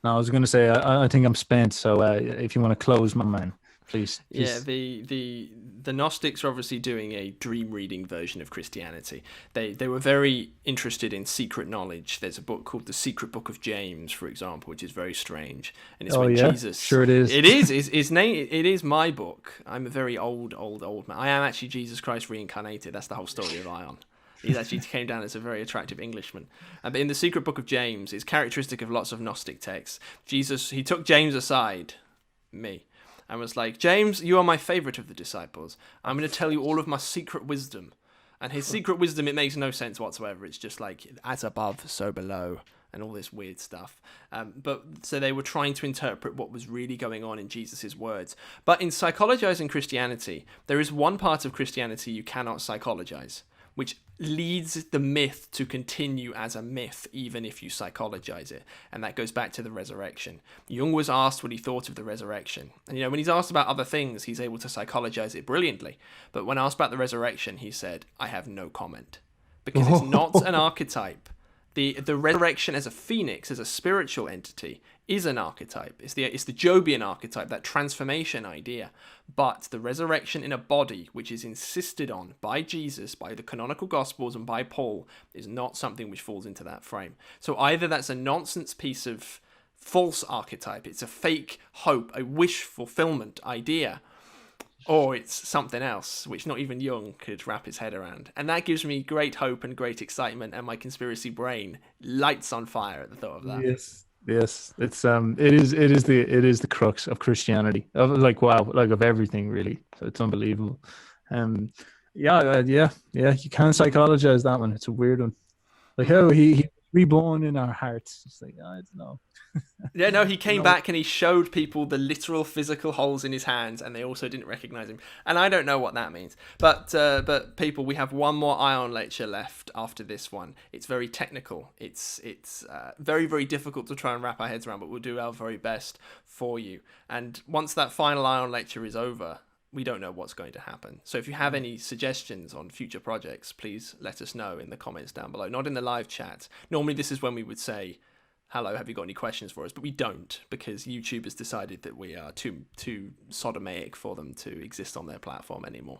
No, I was going to say I think I'm spent, so if you want to close, my man, please. Yeah, the Gnostics are obviously doing a dream reading version of Christianity. They were very interested in secret knowledge. There's a book called The Secret Book of James, for example, which is very strange. And it's Jesus. Sure it is. It is. It is my book. I'm a very old man. I am actually Jesus Christ reincarnated. That's the whole story of Aion. He actually came down as a very attractive Englishman. But in The Secret Book of James, it's characteristic of lots of Gnostic texts. Jesus, he took James aside, me, and was like, James, you are my favorite of the disciples. I'm going to tell you all of my secret wisdom. And his secret wisdom, it makes no sense whatsoever. It's just like, as above, so below, and all this weird stuff. But so they were trying to interpret what was really going on in Jesus' words. But in psychologizing Christianity, there is one part of Christianity you cannot psychologize, which leads the myth to continue as a myth, even if you psychologize it. And that goes back to the resurrection. Jung was asked what he thought of the resurrection. And, when he's asked about other things, he's able to psychologize it brilliantly. But when asked about the resurrection, he said, I have no comment. Because it's not an archetype. The resurrection as a phoenix, as a spiritual entity, is an archetype. It's the Jobian archetype, that transformation idea. But the resurrection in a body, which is insisted on by Jesus, by the canonical Gospels, and by Paul, is not something which falls into that frame. So either that's a nonsense piece of false archetype, it's a fake hope, a wish fulfillment idea, or it's something else, which not even Jung could wrap his head around. And that gives me great hope and great excitement, and my conspiracy brain lights on fire at the thought of that. Yes. It's it is the crux of Christianity. Of everything really. So it's unbelievable. Yeah. You can't psychologize that one. It's a weird one. Like how he reborn in our hearts. It's like, I don't know. Yeah, no, he came back and he showed people the literal physical holes in his hands, and they also didn't recognize him. And I don't know what that means. But people, we have one more Aion lecture left after this one. It's very technical. It's very, very difficult to try and wrap our heads around, but we'll do our very best for you. And once that final Aion lecture is over, we don't know what's going to happen. So if you have any suggestions on future projects, please let us know in the comments down below. Not in the live chat. Normally this is when we would say, hello, have you got any questions for us? But we don't, because YouTube has decided that we are too sodomaic for them to exist on their platform anymore.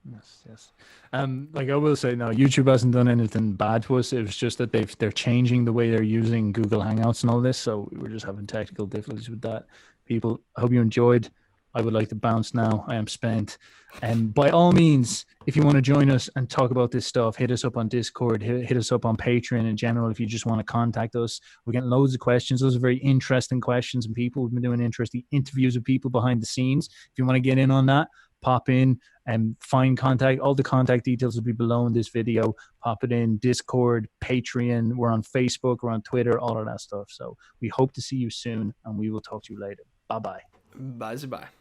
Yes. Like I will say, no, YouTube hasn't done anything bad to us. It was just that they're changing the way they're using Google Hangouts and all this. So we're just having technical difficulties with that. People, I hope you enjoyed. I would like to bounce now. I am spent. And by all means, if you want to join us and talk about this stuff, hit us up on Discord, hit us up on Patreon in general. If you just want to contact us, we're getting loads of questions. Those are very interesting questions, and people have been doing interesting interviews with people behind the scenes. If you want to get in on that, pop in and find contact. All the contact details will be below in this video. Pop it in Discord, Patreon. We're on Facebook, we're on Twitter, all of that stuff. So we hope to see you soon, and we will talk to you later. Bye-bye. Bye-bye.